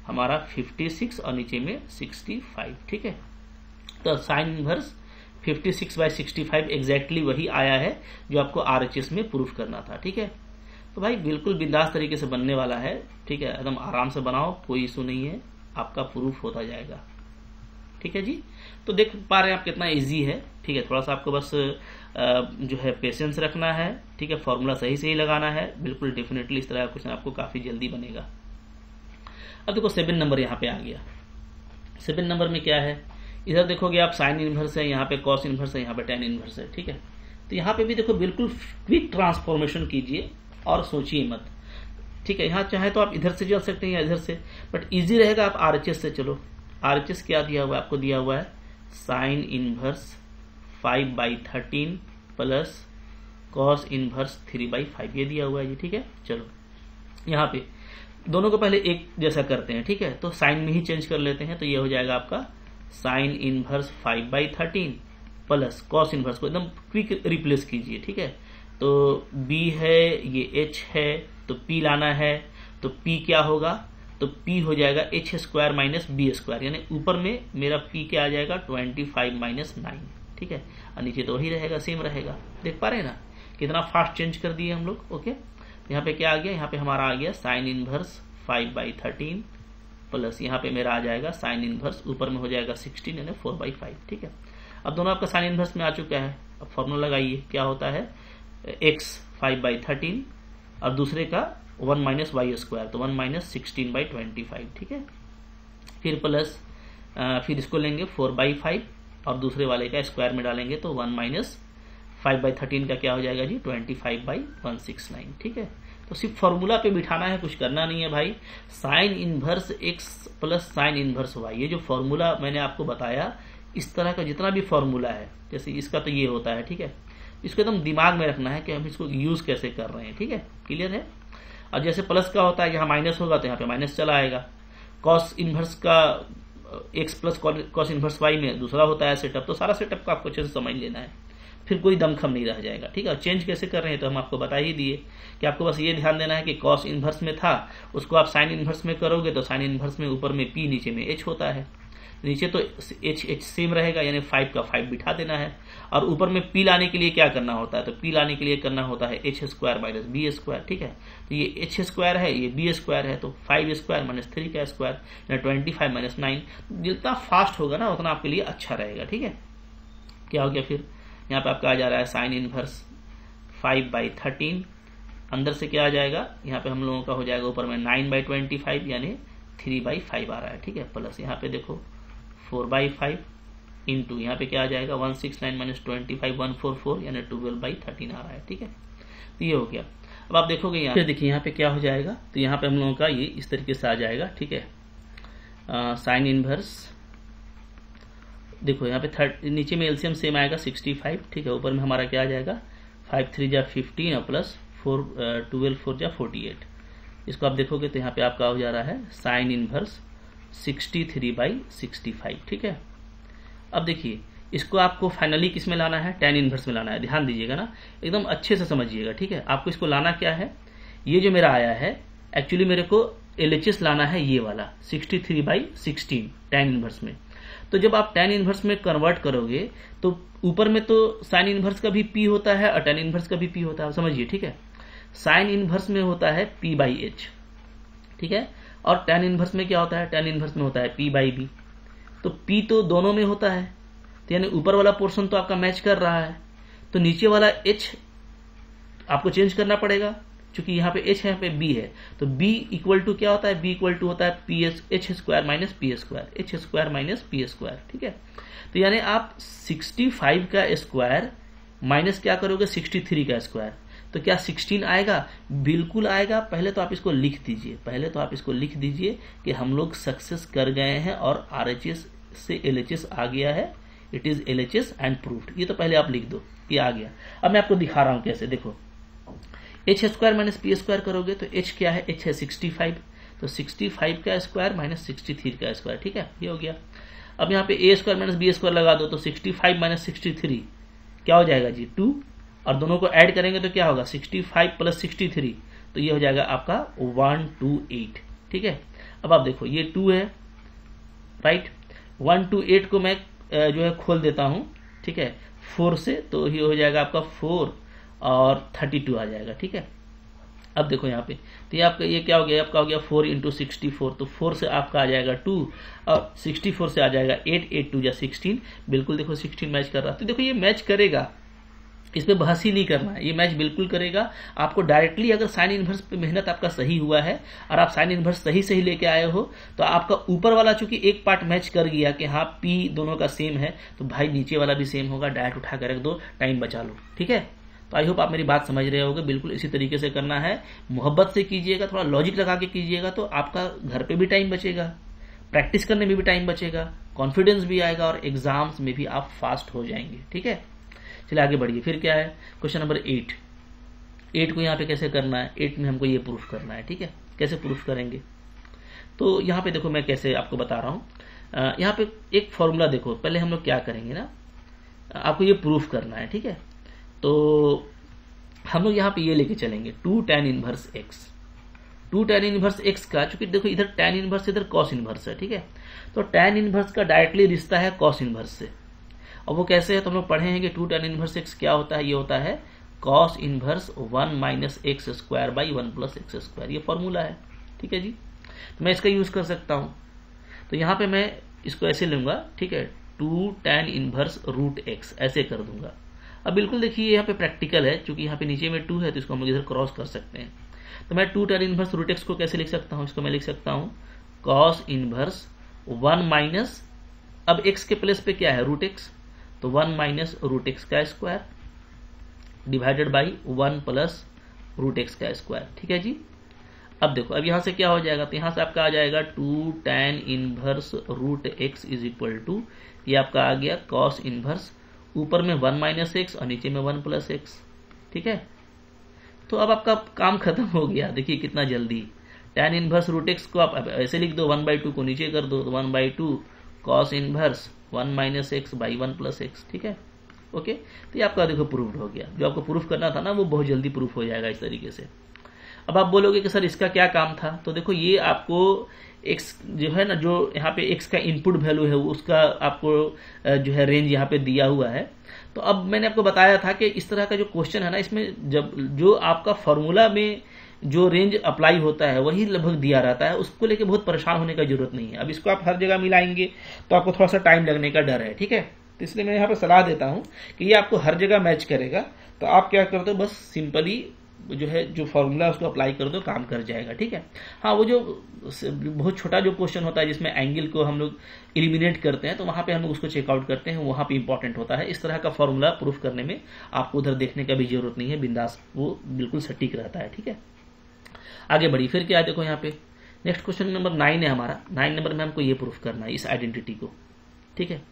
हमारा 56 और नीचे में 65। ठीक है, तो साइन इनवर्स 56/65 एग्जैक्टली वही आया है जो आपको आरएचएस में प्रूफ करना था। ठीक है, तो भाई बिल्कुल बिंदास तरीके से बनने वाला है। ठीक है, एकदम आराम से बनाओ, कोई इशू नहीं है, आपका प्रूफ होता जाएगा। ठीक है जी, तो देख पा रहे हैं आप कितना इजी है। ठीक है, थोड़ा सा आपको बस जो है पेशेंस रखना है। ठीक है, फॉर्मूला सही से ही लगाना है, बिल्कुल डेफिनेटली इस तरह का क्वेश्चन आपको काफी जल्दी बनेगा। अब देखो 7 नंबर यहाँ पे आ गया। 7 नंबर में क्या है, इधर देखोगे आप साइन इनवर्स है, यहाँ पे कॉस इनवर्स है, यहाँ पे टेन इनवर्स है। ठीक है, तो यहाँ पे भी देखो बिल्कुल क्विक ट्रांसफॉर्मेशन कीजिए और सोचिए मत। ठीक है, यहाँ चाहे तो आप इधर से चल सकते हैं या इधर से, बट इजी रहेगा आप आरएचएस से चलो। आरएचएस क्या दिया हुआ है आपको, दिया हुआ है sine inverse 5/13 plus cos inverse 3/5, ये दिया हुआ है जी। ठीक है, चलो यहाँ पे दोनों को पहले एक जैसा करते हैं। ठीक है, तो साइन में ही चेंज कर लेते हैं, तो ये हो जाएगा आपका sine inverse 5/13 plus cos inverse को एकदम क्विक रिप्लेस कीजिए, ठीक है। तो b है, ये h है, तो p लाना है, तो p क्या होगा, तो p हो जाएगा h square minus b square, यानी ऊपर में मेरा p क्या आ जाएगा 25 माइनस 9, ठीक है, और नीचे तो वही रहेगा, सेम रहेगा। देख पा रहे हैं ना कितना फास्ट चेंज कर दिए हम लोग। ओके, यहाँ पे क्या आ गया, यहाँ पे हमारा आ गया साइन इनवर्स 5/13 प्लस यहाँ पे मेरा आ जाएगा साइन इनवर्स, ऊपर में हो जाएगा 16 यानी 4/5, ठीक है। अब दोनों आपका साइन इनवर्स में आ चुका है। अब फॉर्मूला लगाइए, क्या होता है x 5/13 और दूसरे का 1 माइनस वाई स्क्वायर, तो 1 माइनस 16/25, ठीक है। फिर प्लस फिर इसको लेंगे 4/5 और दूसरे वाले का स्क्वायर में डालेंगे तो 1 माइनस 5/13 का क्या हो जाएगा जी 25/169, ठीक है। तो सिर्फ फॉर्मूला पे बिठाना है, कुछ करना नहीं है भाई। Sign inverse x plus sine inverse y, ये जो फॉर्मूला मैंने आपको बताया, इस तरह का जितना भी फॉर्मूला है, जैसे इसका तो ये होता है, ठीक है, इसको एकदम दिमाग में रखना है कि हम इसको यूज कैसे कर रहे हैं, ठीक है, क्लियर है। और जैसे प्लस का होता है, यहाँ माइनस होगा तो यहाँ पे माइनस चला आएगा। कॉस इनवर्स का x plus cos inverse y में दूसरा होता है सेटअप, तो सारा सेटअप का आपको अच्छे से समझ लेना है, फिर कोई दमखम नहीं रह जाएगा, ठीक है। और चेंज कैसे कर रहे हैं तो हम आपको बता ही दिए कि आपको बस ये ध्यान देना है कि कॉस इनवर्स में था, उसको आप साइन इनवर्स में करोगे तो साइन इनवर्स में ऊपर में p, नीचे में h होता है, नीचे तो h सेम रहेगा, यानी 5 का 5 बिठा देना है। और ऊपर में p लाने के लिए क्या करना होता है, तो p लाने के लिए करना होता है h square minus b square, ठीक है। तो ये h स्क्वायर है, ये b स्क्वायर है, तो 5 स्क्वायर माइनस 3 का स्क्वायर यानी 25 माइनस 9। जितना फास्ट होगा ना उतना आपके लिए अच्छा रहेगा, ठीक है। क्या हो गया फिर, यहाँ पे आपका आ जा रहा है साइन इनवर्स 5/13, अंदर से क्या आ जाएगा, यहाँ पे हम लोगों का हो जाएगा ऊपर में 9/25 यानी 3/5 आ रहा है, ठीक है, प्लस यहाँ पे देखो 4/5 इंटू यहाँ पे क्या आ जाएगा 169 माइनस 25 144 यानी 12/13 आ रहा है, ठीक है। तो ये हो गया। अब आप देखोगे यहाँ, फिर देखिए यहाँ पे क्या हो जाएगा, तो यहाँ पे हम लोगों का ये इस तरीके से आ जाएगा, ठीक है। साइन इनवर्स देखो यहाँ पे नीचे में एलसीएम सेम आएगा 65, ठीक है, ऊपर में हमारा क्या आ जाएगा 5 3 जा 15 और प्लस 12 4 जा 48। इसको आप देखोगे तो यहाँ पे आपका हो जा रहा है साइन इनवर्स 63/65, ठीक है। अब देखिए इसको आपको फाइनली किस में लाना है, tan इनवर्स में लाना है, ध्यान दीजिएगा ना, एकदम अच्छे से समझिएगा, ठीक है। आपको इसको लाना क्या है, ये जो मेरा आया है एक्चुअली मेरे को LHS लाना है, ये वाला 63/16 tan इनवर्स में। तो जब आप tan इनवर्स में कन्वर्ट करोगे तो ऊपर में तो साइन इनवर्स का भी p होता है और tan इनवर्स का भी p होता है, समझिए, ठीक है। साइन इनवर्स में होता है p/h, ठीक है, और tan इनवर्स में क्या होता है, tan इनवर्स में होता है p/b। तो p तो दोनों में होता है, तो यानी ऊपर वाला पोर्शन तो आपका मैच कर रहा है, तो नीचे वाला h आपको चेंज करना पड़ेगा, क्योंकि यहाँ पे h है, यहाँ पे b है, तो b इक्वल टू क्या होता है, b इक्वल टू होता है h square minus p square, h square minus p square, ठीक है। तो यानी आप 65 का स्क्वायर माइनस क्या करोगे 63 का स्क्वायर, तो क्या 16 आएगा, बिल्कुल आएगा। पहले तो आप इसको लिख दीजिए कि हम लोग सक्सेस कर गए हैं और RHS से LHS आ गया है, it is LHS and proved. ये तो पहले आप लिख दो, ये आ गया। अब मैं आपको दिखा रहा हूं कैसे, देखो h square minus p square करोगे तो h क्या है, h है 65, तो 65 का स्क्वायर माइनस 63 का स्क्वायर, ठीक है, ये हो गया। अब यहाँ पे a square minus b square लगा दो तो 65 माइनस 63 क्या हो जाएगा जी 2, और दोनों को ऐड करेंगे तो क्या होगा 65 प्लस 63, तो ये हो जाएगा आपका 128, ठीक है। अब आप देखो ये 2 है, राइट, 128 को मैं जो है खोल देता हूं, ठीक है, 4 से, तो ये हो जाएगा आपका 4 और 32 आ जाएगा, ठीक है। अब देखो यहाँ पे, तो ये आपका ये क्या हो गया, आपका हो गया 4 इंटू 64, तो 4 से आपका आ जाएगा 2 और 64 से आ जाएगा 8, 8 2 जा 16, बिल्कुल देखो 16 मैच कर रहा है। तो देखो ये मैच करेगा, इस पे बहस ही नहीं करना है, ये मैच बिल्कुल करेगा। आपको डायरेक्टली अगर साइन इनवर्स पे मेहनत आपका सही हुआ है और आप साइन इनवर्स सही लेके आए हो, तो आपका ऊपर वाला चूंकि एक पार्ट मैच कर गया कि हाँ p दोनों का सेम है, तो भाई नीचे वाला भी सेम होगा, डायरेक्ट उठा कर रख दो, टाइम बचा लो, ठीक है। तो आई होप आप मेरी बात समझ रहे होगे, बिल्कुल इसी तरीके से करना है, मोहब्बत से कीजिएगा, थोड़ा लॉजिक लगा के कीजिएगा, तो आपका घर पे भी टाइम बचेगा, प्रैक्टिस करने में भी टाइम बचेगा, कॉन्फिडेंस भी आएगा और एग्जाम्स में भी आप फास्ट हो जाएंगे, ठीक है। चलिए आगे बढ़िए, फिर क्या है क्वेश्चन नंबर 8 को यहाँ पे कैसे करना है, 8 में हमको ये प्रूफ करना है, ठीक है। कैसे प्रूफ करेंगे, तो यहाँ पे देखो मैं कैसे आपको बता रहा हूँ। यहाँ पे एक फॉर्मूला देखो, पहले हम लोग क्या करेंगे ना, आपको ये प्रूफ करना है, ठीक है। तो हम लोग यहाँ पे ये लेके चलेंगे 2 tan inverse x। 2 tan inverse x का, चूंकि देखो इधर tan इनवर्स इधर cos इनवर्स है, ठीक है। तो tan इनवर्स का डायरेक्टली रिश्ता है cos इनवर्स से। और वो कैसे है तो हम लोग पढ़े हैं कि 2 tan इनवर्स x क्या होता है, ये होता है cos inverse 1 minus x square by 1 plus x square, ये फॉर्मूला है, ठीक है जी। तो मैं इसका यूज कर सकता हूं। तो यहाँ पे मैं इसको ऐसे लूंगा, ठीक है, 2 tan इनवर्स रूट x ऐसे कर दूंगा। अब बिल्कुल देखिए यहाँ पे प्रैक्टिकल है, क्योंकि यहाँ पे नीचे में 2 है तो इसको हम लोग इधर क्रॉस कर सकते हैं। तो मैं 2 tan इनवर्स रूट x को कैसे लिख सकता हूँ, इसको मैं लिख सकता हूँ cos इनवर्स 1 माइनस, अब x के प्लेस पे क्या है रूट x, तो 1 माइनस रूट x का square divided by 1 plus root x का स्क्वायर, ठीक है जी। अब देखो अब यहां से क्या हो जाएगा, तो यहां से आपका आ जाएगा 2 tan inverse root x is equal to, ये आपका आ गया cos इनवर्स, ऊपर में 1 माइनस एक्स और नीचे में 1 प्लस एक्स, ठीक है। तो अब आपका काम खत्म हो गया, देखिए कितना जल्दी। tan इनवर्स रूट x को आप ऐसे लिख दो, 1/2 को नीचे कर दो, 1/2 cos inverse 1 minus x by 1 plus x, ठीक है, ओके। तो ये आपका देखो प्रूफ हो गया, जो आपको प्रूफ करना था ना वो बहुत जल्दी प्रूफ हो जाएगा इस तरीके से। अब आप बोलोगे कि सर इसका क्या काम था, तो देखो ये आपको x जो है ना, जो यहाँ पे x का इनपुट वैल्यू है उसका आपको जो है रेंज यहाँ पे दिया हुआ है। तो अब मैंने आपको बताया था कि इस तरह का जो क्वेश्चन है ना, इसमें जब जो आपका फॉर्मूला में जो रेंज अप्लाई होता है वही लगभग दिया रहता है, उसको लेके बहुत परेशान होने का जरूरत नहीं है। अब इसको आप हर जगह मिलाएंगे तो आपको थोड़ा सा टाइम लगने का डर है, ठीक है। तो इसलिए मैं यहाँ पे सलाह देता हूँ कि ये आपको हर जगह मैच करेगा। तो आप क्या करते हो, बस सिंपली जो है जो फॉर्मूला उसको अप्लाई कर दो, काम कर जाएगा, ठीक है। हाँ, वो जो बहुत छोटा जो क्वेश्चन होता है जिसमें एंगल को हम लोग एलिमिनेट करते हैं, तो वहां पे हम लोग उसको चेकआउट करते हैं, वहां पे इंपॉर्टेंट होता है। इस तरह का फॉर्मूला प्रूफ करने में आपको उधर देखने का भी जरूरत नहीं है, बिंदास वो बिल्कुल सटीक रहता है, ठीक है। आगे बढ़ी, फिर क्या देखो यहाँ पे नेक्स्ट क्वेश्चन नंबर 9 है हमारा। 9 नंबर में हमको ये प्रूफ करना है इस आइडेंटिटी को, ठीक है।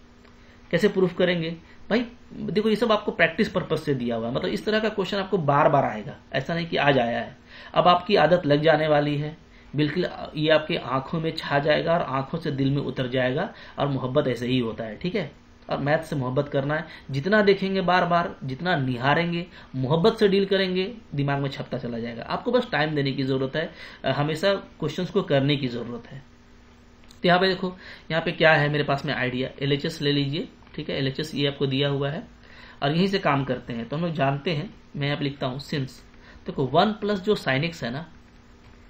कैसे प्रूफ करेंगे भाई, देखो ये सब आपको प्रैक्टिस पर्पज से दिया हुआ है, मतलब इस तरह का क्वेश्चन आपको बार बार आएगा, ऐसा नहीं कि आज आया है। अब आपकी आदत लग जाने वाली है, बिल्कुल ये आपके आंखों में छा जाएगा और आंखों से दिल में उतर जाएगा। और मोहब्बत ऐसे ही होता है, ठीक है। और मैथ से मोहब्बत करना है, जितना देखेंगे बार बार, जितना निहारेंगे, मोहब्बत से डील करेंगे, दिमाग में छपता चला जाएगा। आपको बस टाइम देने की जरूरत है, हमेशा क्वेश्चंस को करने की जरूरत है। तो यहाँ पे देखो, यहाँ पे क्या है मेरे पास में आइडिया, LHS ले लीजिए, ठीक है। LHS ये आपको दिया हुआ है और यहीं से काम करते हैं। तो हम लोग जानते हैं, मैं यहाँ पे लिखता हूँ सिंस, देखो 1 प्लस जो साइन एक्स है ना,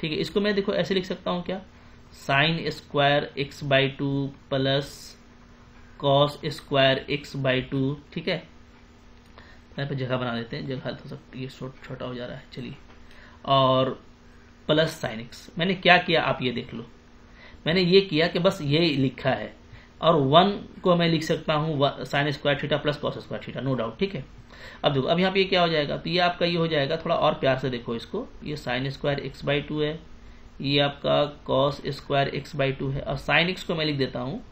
ठीक है, इसको मैं देखो ऐसे लिख सकता हूँ क्या, sine square x by 2 plus cos square x by 2, ठीक है। यहाँ पे जगह बना देते हैं, जगह हो सकती है, छोटा हो जा रहा है, चलिए। और प्लस साइन एक्स, मैंने क्या किया आप ये देख लो, मैंने ये किया कि बस ये लिखा है, और 1 को मैं लिख सकता हूँ sine square theta plus cos square theta, no doubt, ठीक है। अब देखो, अब यहाँ पे ये क्या हो जाएगा, तो ये आपका ये हो जाएगा, थोड़ा और प्यार से देखो इसको, ये साइन स्क्वायर एक्स बाई 2 है, ये आपका कॉस स्क्वायर एक्स बाई 2 है, और साइन एक्स को मैं लिख देता हूँ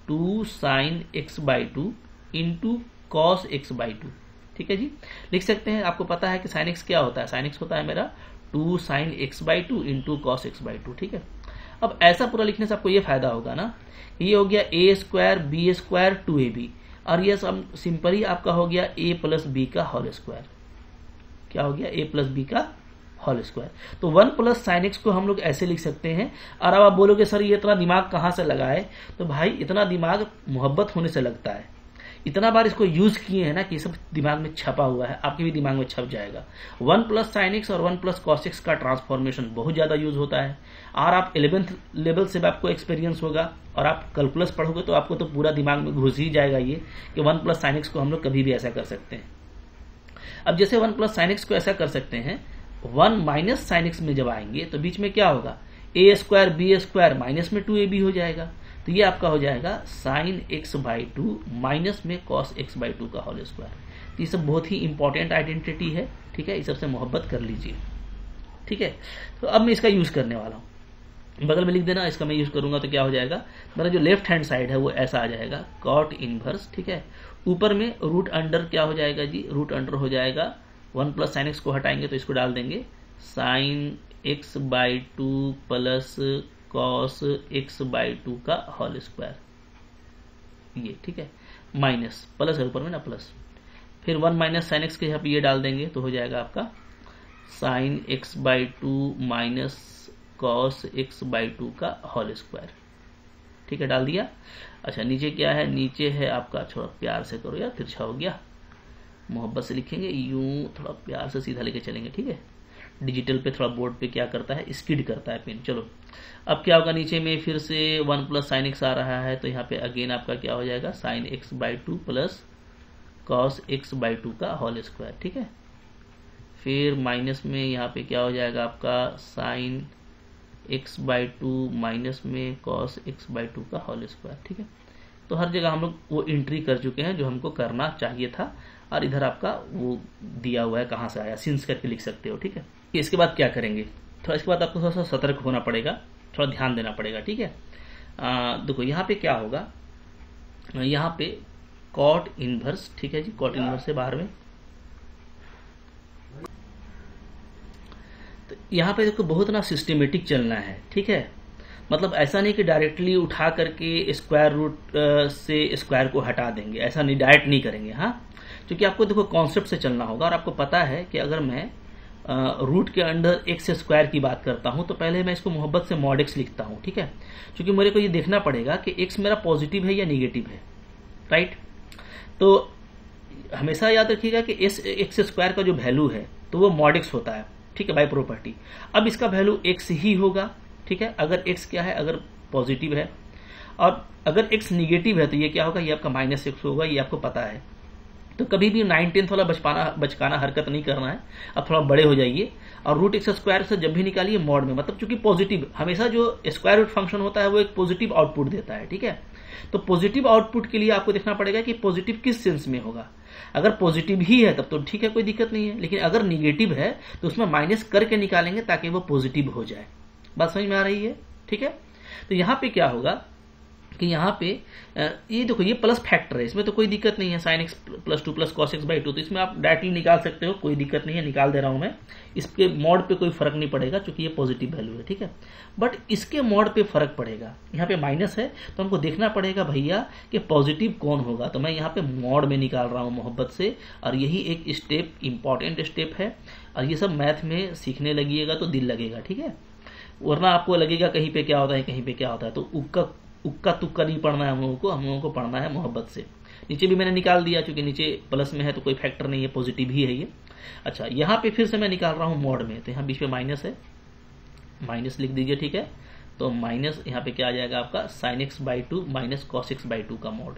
2 sine x by 2 into cos x by 2, ठीक है जी। लिख सकते हैं, आपको पता है कि साइन एक्स क्या होता है, साइन एक्स होता है मेरा 2 sine x by 2 into cos x by 2, ठीक है। अब ऐसा पूरा लिखने से आपको ये फायदा होगा ना, ये हो गया ए स्क्वायर बी स्क्वायर 2ab, और ये सब सिंपल ही आपका हो गया a प्लस बी का होल स्क्वायर। क्या हो गया, a प्लस बी का होल स्क्वायर। तो 1 प्लस साइन एक्स को हम लोग ऐसे लिख सकते हैं। और अब आप बोलोगे सर ये इतना दिमाग कहाँ से लगाए, तो भाई इतना दिमाग मोहब्बत होने से लगता है। इतना बार इसको यूज किए हैं ना कि सब दिमाग में छपा हुआ है, आपके भी दिमाग में छप जाएगा। 1 प्लस साइन एक्स और 1 प्लस कॉस एक्स का ट्रांसफॉर्मेशन बहुत ज्यादा यूज होता है, और आप 11th लेवल से आपको एक्सपीरियंस होगा, और आप कैलकुलस पढ़ोगे तो आपको तो पूरा दिमाग में घुस ही जाएगा ये कि 1 प्लस साइन एक्स को हम लोग कभी भी ऐसा कर सकते हैं। अब जैसे 1 प्लस साइन एक्स को ऐसा कर सकते हैं, 1 माइनस साइन एक्स में जब आएंगे तो बीच में क्या होगा, ए स्क्वायर बी स्क्वायर माइनस में 2ab हो जाएगा। तो ये आपका हो जाएगा साइन एक्स बाई 2 माइनस में कॉस एक्स बाई 2 का होल स्क्वायर। तो ये सब बहुत ही इंपॉर्टेंट आइडेंटिटी है, ठीक है, इस सबसे मोहब्बत कर लीजिए, ठीक है। तो अब मैं इसका यूज करने वाला हूं, बगल में लिख देना, इसका मैं यूज करूंगा तो क्या हो जाएगा, मेरा जो लेफ्ट हैंड साइड है वो ऐसा आ जाएगा, कॉट इनवर्स, ठीक है। ऊपर में रूट अंडर क्या हो जाएगा जी, रूट अंडर हो जाएगा 1 प्लस साइन एक्स को हटाएंगे तो इसको डाल देंगे sine x by 2 plus cos x by 2 का होल स्क्वायर, ये ठीक है, माइनस, प्लस है ऊपर में ना प्लस, फिर 1 माइनस साइन एक्स के यहाँ पे ये डाल देंगे तो हो जाएगा आपका sine x by two minus cos x by two का होल स्क्वायर। ठीक है, डाल दिया। अच्छा नीचे क्या है, नीचे है आपका, थोड़ा प्यार से करो यार, तिरछा हो गया, मोहब्बत से लिखेंगे, यूं थोड़ा प्यार से सीधा लेके चलेंगे। ठीक है, डिजिटल पे थोड़ा बोर्ड पे क्या करता है, स्किड करता है पेन। चलो अब क्या होगा, नीचे में फिर से 1 प्लस साइन एक्स आ रहा है, तो यहाँ पे अगेन आपका क्या हो जाएगा, sine x by two plus cos x by two का होल स्क्वायर। ठीक है, फिर माइनस में यहाँ पे क्या हो जाएगा आपका sine x by two minus में कॉस एक्स बाई टू का होल स्क्वायर। ठीक है, तो हर जगह हम लोग वो एंट्री कर चुके हैं जो हमको करना चाहिए था, और इधर आपका वो दिया हुआ है कहाँ से आया, सिंस करके लिख सकते हो। ठीक है, इसके बाद क्या करेंगे, थोड़ा इसके बाद आपको थोड़ा सा सतर्क होना पड़ेगा, थोड़ा ध्यान देना पड़ेगा। ठीक है, देखो यहाँ पे क्या होगा, यहाँ पे कॉट इनवर्स। ठीक है जी, कॉट इनवर्स से बाहर में, तो यहाँ पे देखो बहुत ना सिस्टमेटिक चलना है। ठीक है, मतलब ऐसा नहीं कि डायरेक्टली उठा करके स्क्वायर रूट से स्क्वायर को हटा देंगे, ऐसा नहीं, डायरेक्ट नहीं करेंगे। हाँ, क्योंकि आपको देखो कॉन्सेप्ट से चलना होगा, और आपको पता है कि अगर मैं रूट के अंडर एक्स स्क्वायर की बात करता हूं तो पहले मैं इसको मोहब्बत से मॉड एक्स लिखता हूं। ठीक है, क्योंकि मेरे को ये देखना पड़ेगा कि एक्स मेरा पॉजिटिव है या निगेटिव है। राइट, तो हमेशा याद रखिएगा कि एक्स स्क्वायर का जो वैल्यू है तो वो मॉड एक्स होता है। ठीक है, बाय प्रॉपर्टी। अब इसका वैल्यू एक्स ही होगा। ठीक है, अगर एक्स क्या है, अगर पॉजिटिव है, और अगर एक्स निगेटिव है तो ये क्या होगा, ये आपका माइनस एक्स होगा, ये आपको पता है। तो कभी भी 9/10 वाला बचकाना हरकत नहीं करना है, अब थोड़ा बड़े हो जाइए, और रूट एक्स स्क्वायर से जब भी निकालिए मॉड में, मतलब चूंकि पॉजिटिव, हमेशा जो स्क्वायर रूट फंक्शन होता है वो एक पॉजिटिव आउटपुट देता है। ठीक है, तो पॉजिटिव आउटपुट के लिए आपको देखना पड़ेगा कि पॉजिटिव किस सेंस में होगा। अगर पॉजिटिव ही है तब तो ठीक है, कोई दिक्कत नहीं है, लेकिन अगर निगेटिव है तो उसमें माइनस करके निकालेंगे ताकि वो पॉजिटिव हो जाए। बात समझ में आ रही है? ठीक है, तो यहां पे क्या होगा कि यहाँ पे ये देखो, ये प्लस फैक्टर है, इसमें तो कोई दिक्कत नहीं है, sine x plus two plus cos x by two, तो इसमें आप डायरेक्टली निकाल सकते हो, कोई दिक्कत नहीं है, निकाल दे रहा हूं मैं। इसके मॉड पे कोई फर्क नहीं पड़ेगा क्योंकि ये पॉजिटिव वैल्यू है। ठीक है, बट इसके मॉड पे फर्क पड़ेगा, यहाँ पे माइनस है तो हमको देखना पड़ेगा भैया कि पॉजिटिव कौन होगा, तो मैं यहाँ पे मॉड में निकाल रहा हूँ मोहब्बत से, और यही एक स्टेप, इंपॉर्टेंट स्टेप है, और ये सब मैथ में सीखने लगिएगा तो दिल लगेगा। ठीक है, वरना आपको लगेगा कहीं पे क्या होता है, कहीं पे क्या होता है, तो उक्का तुक्का नहीं पढ़ना है हम लोगों को पढ़ना है मोहब्बत से। नीचे भी मैंने निकाल दिया, क्योंकि नीचे प्लस में है तो कोई फैक्टर नहीं है, पॉजिटिव ही है ये। अच्छा, यहाँ पे फिर से मैं निकाल रहा हूँ मॉड में, तो यहाँ बीच में माइनस है, माइनस लिख दीजिए। ठीक है, तो माइनस यहाँ पे क्या आ जाएगा आपका sine x by two minus cos x by two का मॉड।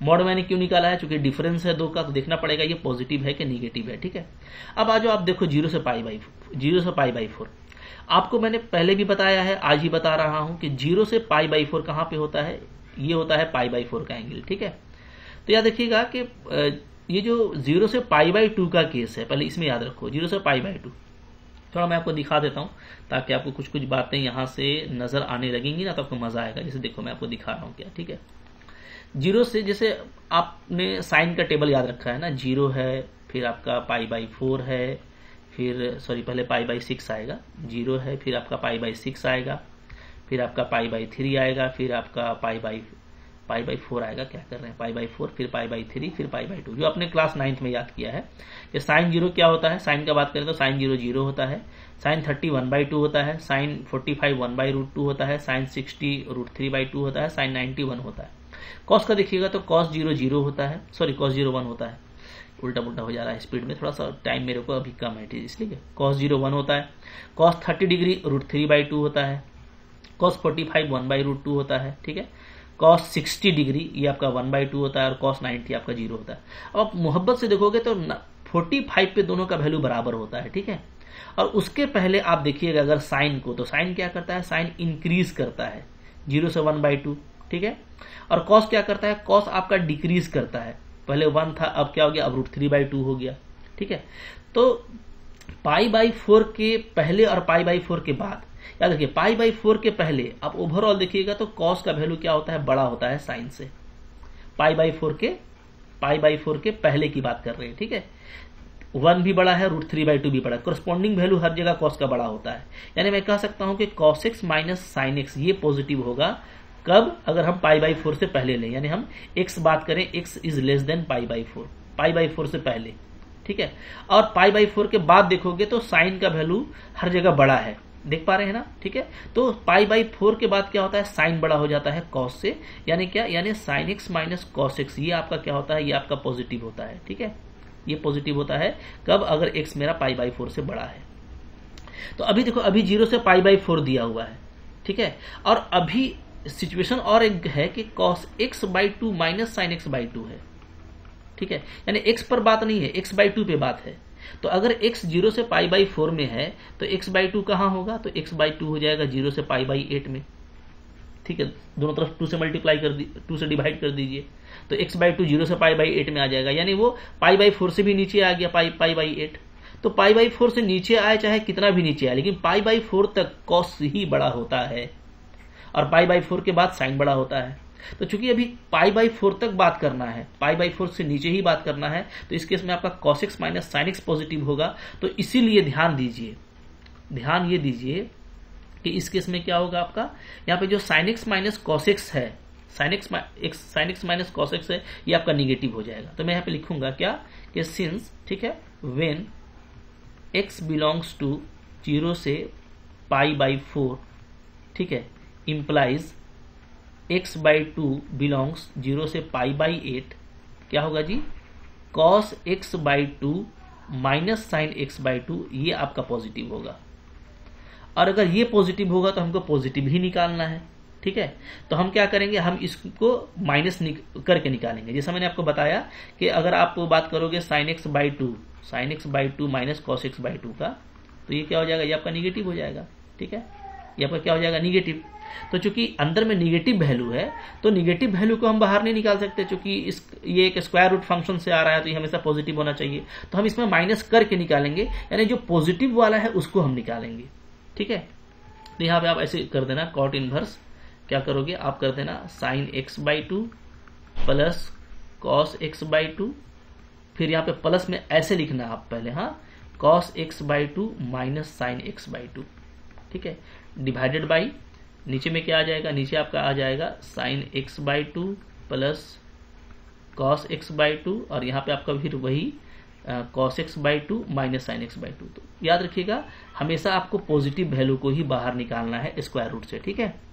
मॉड मैंने क्यों निकाला है, क्योंकि डिफरेंस है दो का, तो देखना पड़ेगा ये पॉजिटिव है कि निगेटिव है। ठीक है, अब आ जाओ, आप देखो 0 से पाई बाई 4, आपको मैंने पहले भी बताया है, आज ही बता रहा हूं कि 0 से पाई बाई 4 कहां पे होता है, ये होता है पाई बाई 4 का एंगल। ठीक है, तो याद रखिएगा कि ये जो 0 से पाई बाई 2 का केस है, पहले इसमें याद रखो, 0 से पाई बाई 2, थोड़ा मैं आपको दिखा देता हूं ताकि आपको कुछ कुछ बातें यहां से नजर आने लगेंगी ना, तो आपको मजा आएगा। जैसे देखो मैं आपको दिखा रहा हूं क्या। ठीक है, 0 से, जैसे आपने साइन का टेबल याद रखा है ना, 0 है, फिर आपका पाई बाई 4 है, फिर सॉरी पहले पाई बाई 6 आएगा, 0 है, फिर आपका पाई बाई 6 आएगा, फिर आपका पाई बाई 3 आएगा, फिर आपका पाई बाई 4 आएगा, क्या कर रहे हैं, पाई बाई 4, फिर पाई बाई 3, फिर पाई बाई 2, जो आपने क्लास 9th में याद किया है कि साइन 0 क्या होता है। साइन का बात करें तो साइन 0 0 होता है, साइन 30 1/2 होता है, साइन 45 1/√2 होता है, साइन 60 √3/2 होता है, साइन 90 1 होता है। कॉस का देखिएगा तो कॉस 0 0 होता है, सॉरी कॉस 0 1 होता है, उल्टा पुल्टा हो जा रहा है स्पीड में, थोड़ा सा टाइम मेरे को अभी कम है इसलिए। कॉस 0 1 होता है, कॉस 30 डिग्री √3/2 होता है, कॉस 45 1/√2 होता है। ठीक है, कॉस 60 डिग्री ये आपका 1/2 होता है, और कॉस 90 आपका 0 होता है। अब आप मोहब्बत से देखोगे तो 45 पे दोनों का वैल्यू बराबर होता है। ठीक है, और उसके पहले आप देखिएगा अगर साइन को, तो साइन क्या करता है, साइन इंक्रीज करता है 0 से 1/2। ठीक है, और कॉस क्या करता है, कॉस आपका डिक्रीज करता है, पहले 1 था अब क्या हो गया, अब √3/2 हो गया। ठीक है, तो पाई बाई 4 के पहले और पाई बाई 4 के बाद, याद रखिए पाई बाई 4 के पहले आप ओवरऑल देखिएगा तो कॉस का वैल्यू क्या होता है, बड़ा होता है साइन से। पाई बाई 4 के पहले की बात कर रहे हैं। ठीक है, 1 भी बड़ा है, √3/2 भी बड़ा है, कोरस्पॉन्डिंग वैल्यू हर जगह कॉस का बड़ा होता है। यानी मैं कह सकता हूं कि cos x minus sine x ये पॉजिटिव होगा, कब? अगर हम π/4 से पहले लें, यानी हम x बात करें x इज लेस देन π/4, π/4 से पहले, ठीक है। और π/4 के बाद देखोगे तो साइन का वैल्यू हर जगह बड़ा है, देख पा रहे हैं ना, ठीक है। तो π/4 के बाद क्या होता है, साइन बड़ा हो जाता है कॉस से, यानी क्या, यानी sin x minus cos x, ये आपका क्या होता है, ये आपका पॉजिटिव होता है, ठीक है। ये पॉजिटिव होता है कब? अगर x मेरा π/4 से बड़ा है। तो अभी देखो, अभी 0 से π/4 दिया हुआ है, ठीक है। और अभी सिचुएशन और एक है कि cos x/2 minus sin x/2 है, ठीक है। यानी x पर बात नहीं है, x/2 पे बात है। तो अगर x 0 से π/4 में है तो x/2 कहाँ होगा? तो x/2 हो जाएगा 0 से π/8 में, ठीक है। दोनों तरफ 2 से मल्टीप्लाई कर 2 से डिवाइड कर दीजिए, तो x/2 0 से π/8 में आ जाएगा, यानी वो π/4 से भी नीचे आ गया, π/8। तो π/4 से नीचे आए चाहे कितना भी नीचे आए, लेकिन π/4 तक cos ही बड़ा होता है और π/4 के बाद साइन बड़ा होता है। तो चूंकि अभी π/4 तक बात करना है, π/4 से नीचे ही बात करना है, तो इस केस में आपका cos x minus sin x positive होगा। तो इसीलिए ध्यान दीजिए, ध्यान ये दीजिए कि इस केस में क्या होगा आपका, यहाँ पे जो sin x minus cos x है, sin x minus cos x है, ये आपका निगेटिव हो जाएगा। तो मैं यहाँ पे लिखूंगा क्या कि सिंस, ठीक है, व्हेन x बिलोंग्स टू 0 से π/4, ठीक है, इंप्लाइज x/2 बिलोंग्स 0 से π/8, क्या होगा जी, cos x/2 minus sin x/2, ये आपका पॉजिटिव होगा। और अगर ये पॉजिटिव होगा तो हमको पॉजिटिव ही निकालना है, ठीक है। तो हम क्या करेंगे, हम इसको माइनस करके निकालेंगे। जैसा मैंने आपको बताया कि अगर आप बात करोगे sin x/2 minus cos x/2 का, तो ये क्या हो जाएगा, ये आपका निगेटिव हो जाएगा, ठीक है। ये आपका क्या हो जाएगा, निगेटिव। तो चूंकि अंदर में निगेटिव वैल्यू है, तो निगेटिव वैल्यू को हम बाहर नहीं निकाल सकते, चूंकि ये एक स्क्वायर रूट फंक्शन से आ रहा है, तो ये हमेशा पॉजिटिव होना चाहिए। तो हम इसमें माइनस करके निकालेंगे, यानी जो पॉजिटिव वाला है उसको हम निकालेंगे, ठीक है। तो यहाँ पे आप ऐसे कर देना, कॉट इनवर्स क्या करोगे आप, कर देना sin x/2 plus cos x/2, फिर यहाँ पे प्लस में ऐसे लिखना आप पहले, हाँ, cos x/2 minus sin x/2, ठीक है, डिवाइडेड बाई, नीचे में क्या आ जाएगा, नीचे आपका आ जाएगा sin x/2 plus cos x/2, और यहाँ पे आपका फिर वही cos x/2 minus sin x/2। तो याद रखिएगा, हमेशा आपको पॉजिटिव वैल्यू को ही बाहर निकालना है स्क्वायर रूट से, ठीक है।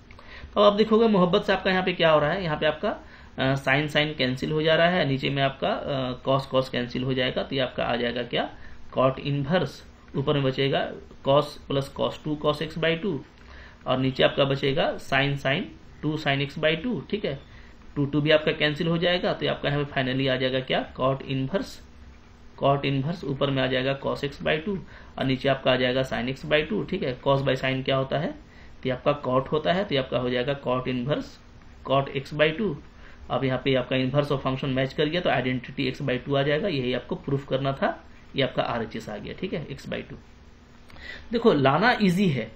तो आप देखोगे मोहब्बत से आपका यहाँ पे क्या हो रहा है, यहाँ पे आपका साइन कैंसिल हो जा रहा है, नीचे में आपका कॉस कैंसिल हो जाएगा, तो ये आपका आ जाएगा क्या, कॉट इनवर्स, ऊपर में बचेगा cos plus cos 2 cos x/2, और नीचे आपका बचेगा sin 2 sin x/2, ठीक है। 2 भी आपका कैंसिल हो जाएगा, तो आपका यहाँ पे फाइनली आ जाएगा क्या, कॉट इनवर्स, ऊपर में आ जाएगा cos x/2, और नीचे आपका आ जाएगा sin x/2, ठीक है। cos बाई साइन क्या होता है, तो आपका कॉट होता है, तो आपका हो जाएगा कॉट इनवर्स cot x/2। अब यहाँ पे आपका इनवर्स ऑफ फंक्शन मैच कर गया, तो आइडेंटिटी x/2 आ जाएगा, यही आपको प्रूफ करना था, ये आपका RHS आ गया, ठीक है, x/2। देखो लाना इजी है,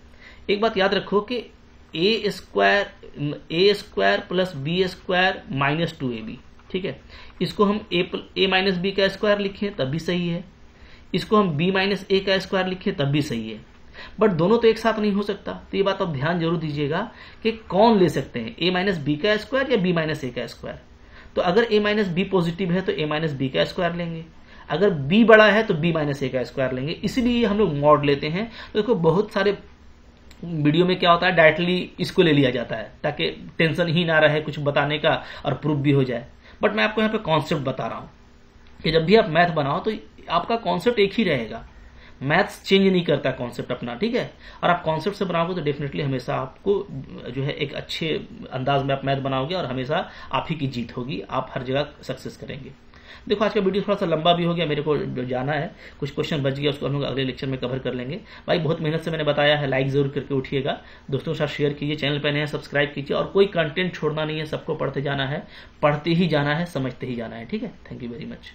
एक बात याद रखो कि a square plus b square minus 2ab, ठीक है, इसको हम a माइनस बी का स्क्वायर लिखें तब भी सही है, इसको हम b माइनस ए का स्क्वायर लिखें तब भी सही है, बट दोनों तो एक साथ नहीं हो सकता। तो ये बात आप ध्यान जरूर दीजिएगा कि कौन ले सकते हैं, a माइनस बी का स्क्वायर या b माइनस ए का स्क्वायर। तो अगर a माइनस बी पॉजिटिव है तो a माइनस बी का स्क्वायर लेंगे, अगर b बड़ा है तो b माइनस ए का स्क्वायर लेंगे, इसीलिए हम लोग मॉड लेते हैं। तो देखो बहुत सारे वीडियो में क्या होता है, डायरेक्टली इसको ले लिया जाता है ताकि टेंशन ही ना रहे कुछ बताने का और प्रूफ भी हो जाए। बट मैं आपको यहाँ पे कॉन्सेप्ट बता रहा हूँ कि जब भी आप मैथ बनाओ तो आपका कॉन्सेप्ट एक ही रहेगा, मैथ्स चेंज नहीं करता कॉन्सेप्ट अपना, ठीक है। और आप कॉन्सेप्ट से बनाओगे तो डेफिनेटली हमेशा आपको जो है एक अच्छे अंदाज में आप मैथ बनाओगे और हमेशा आप ही की जीत होगी, आप हर जगह सक्सेस करेंगे। देखो आज का वीडियो थोड़ा सा लंबा भी हो गया, मेरे को जो जाना है, कुछ क्वेश्चन बच गया, उसको हम लोग अगले लेक्चर में कवर कर लेंगे। भाई बहुत मेहनत से मैंने बताया है, लाइक जरूर करके उठिएगा, दोस्तों के साथ शेयर कीजिए, चैनल पर नए हैं सब्सक्राइब कीजिए, और कोई कंटेंट छोड़ना नहीं है, सबको पढ़ते जाना है, पढ़ते ही जाना है, समझते ही जाना है, ठीक है। Thank you very much.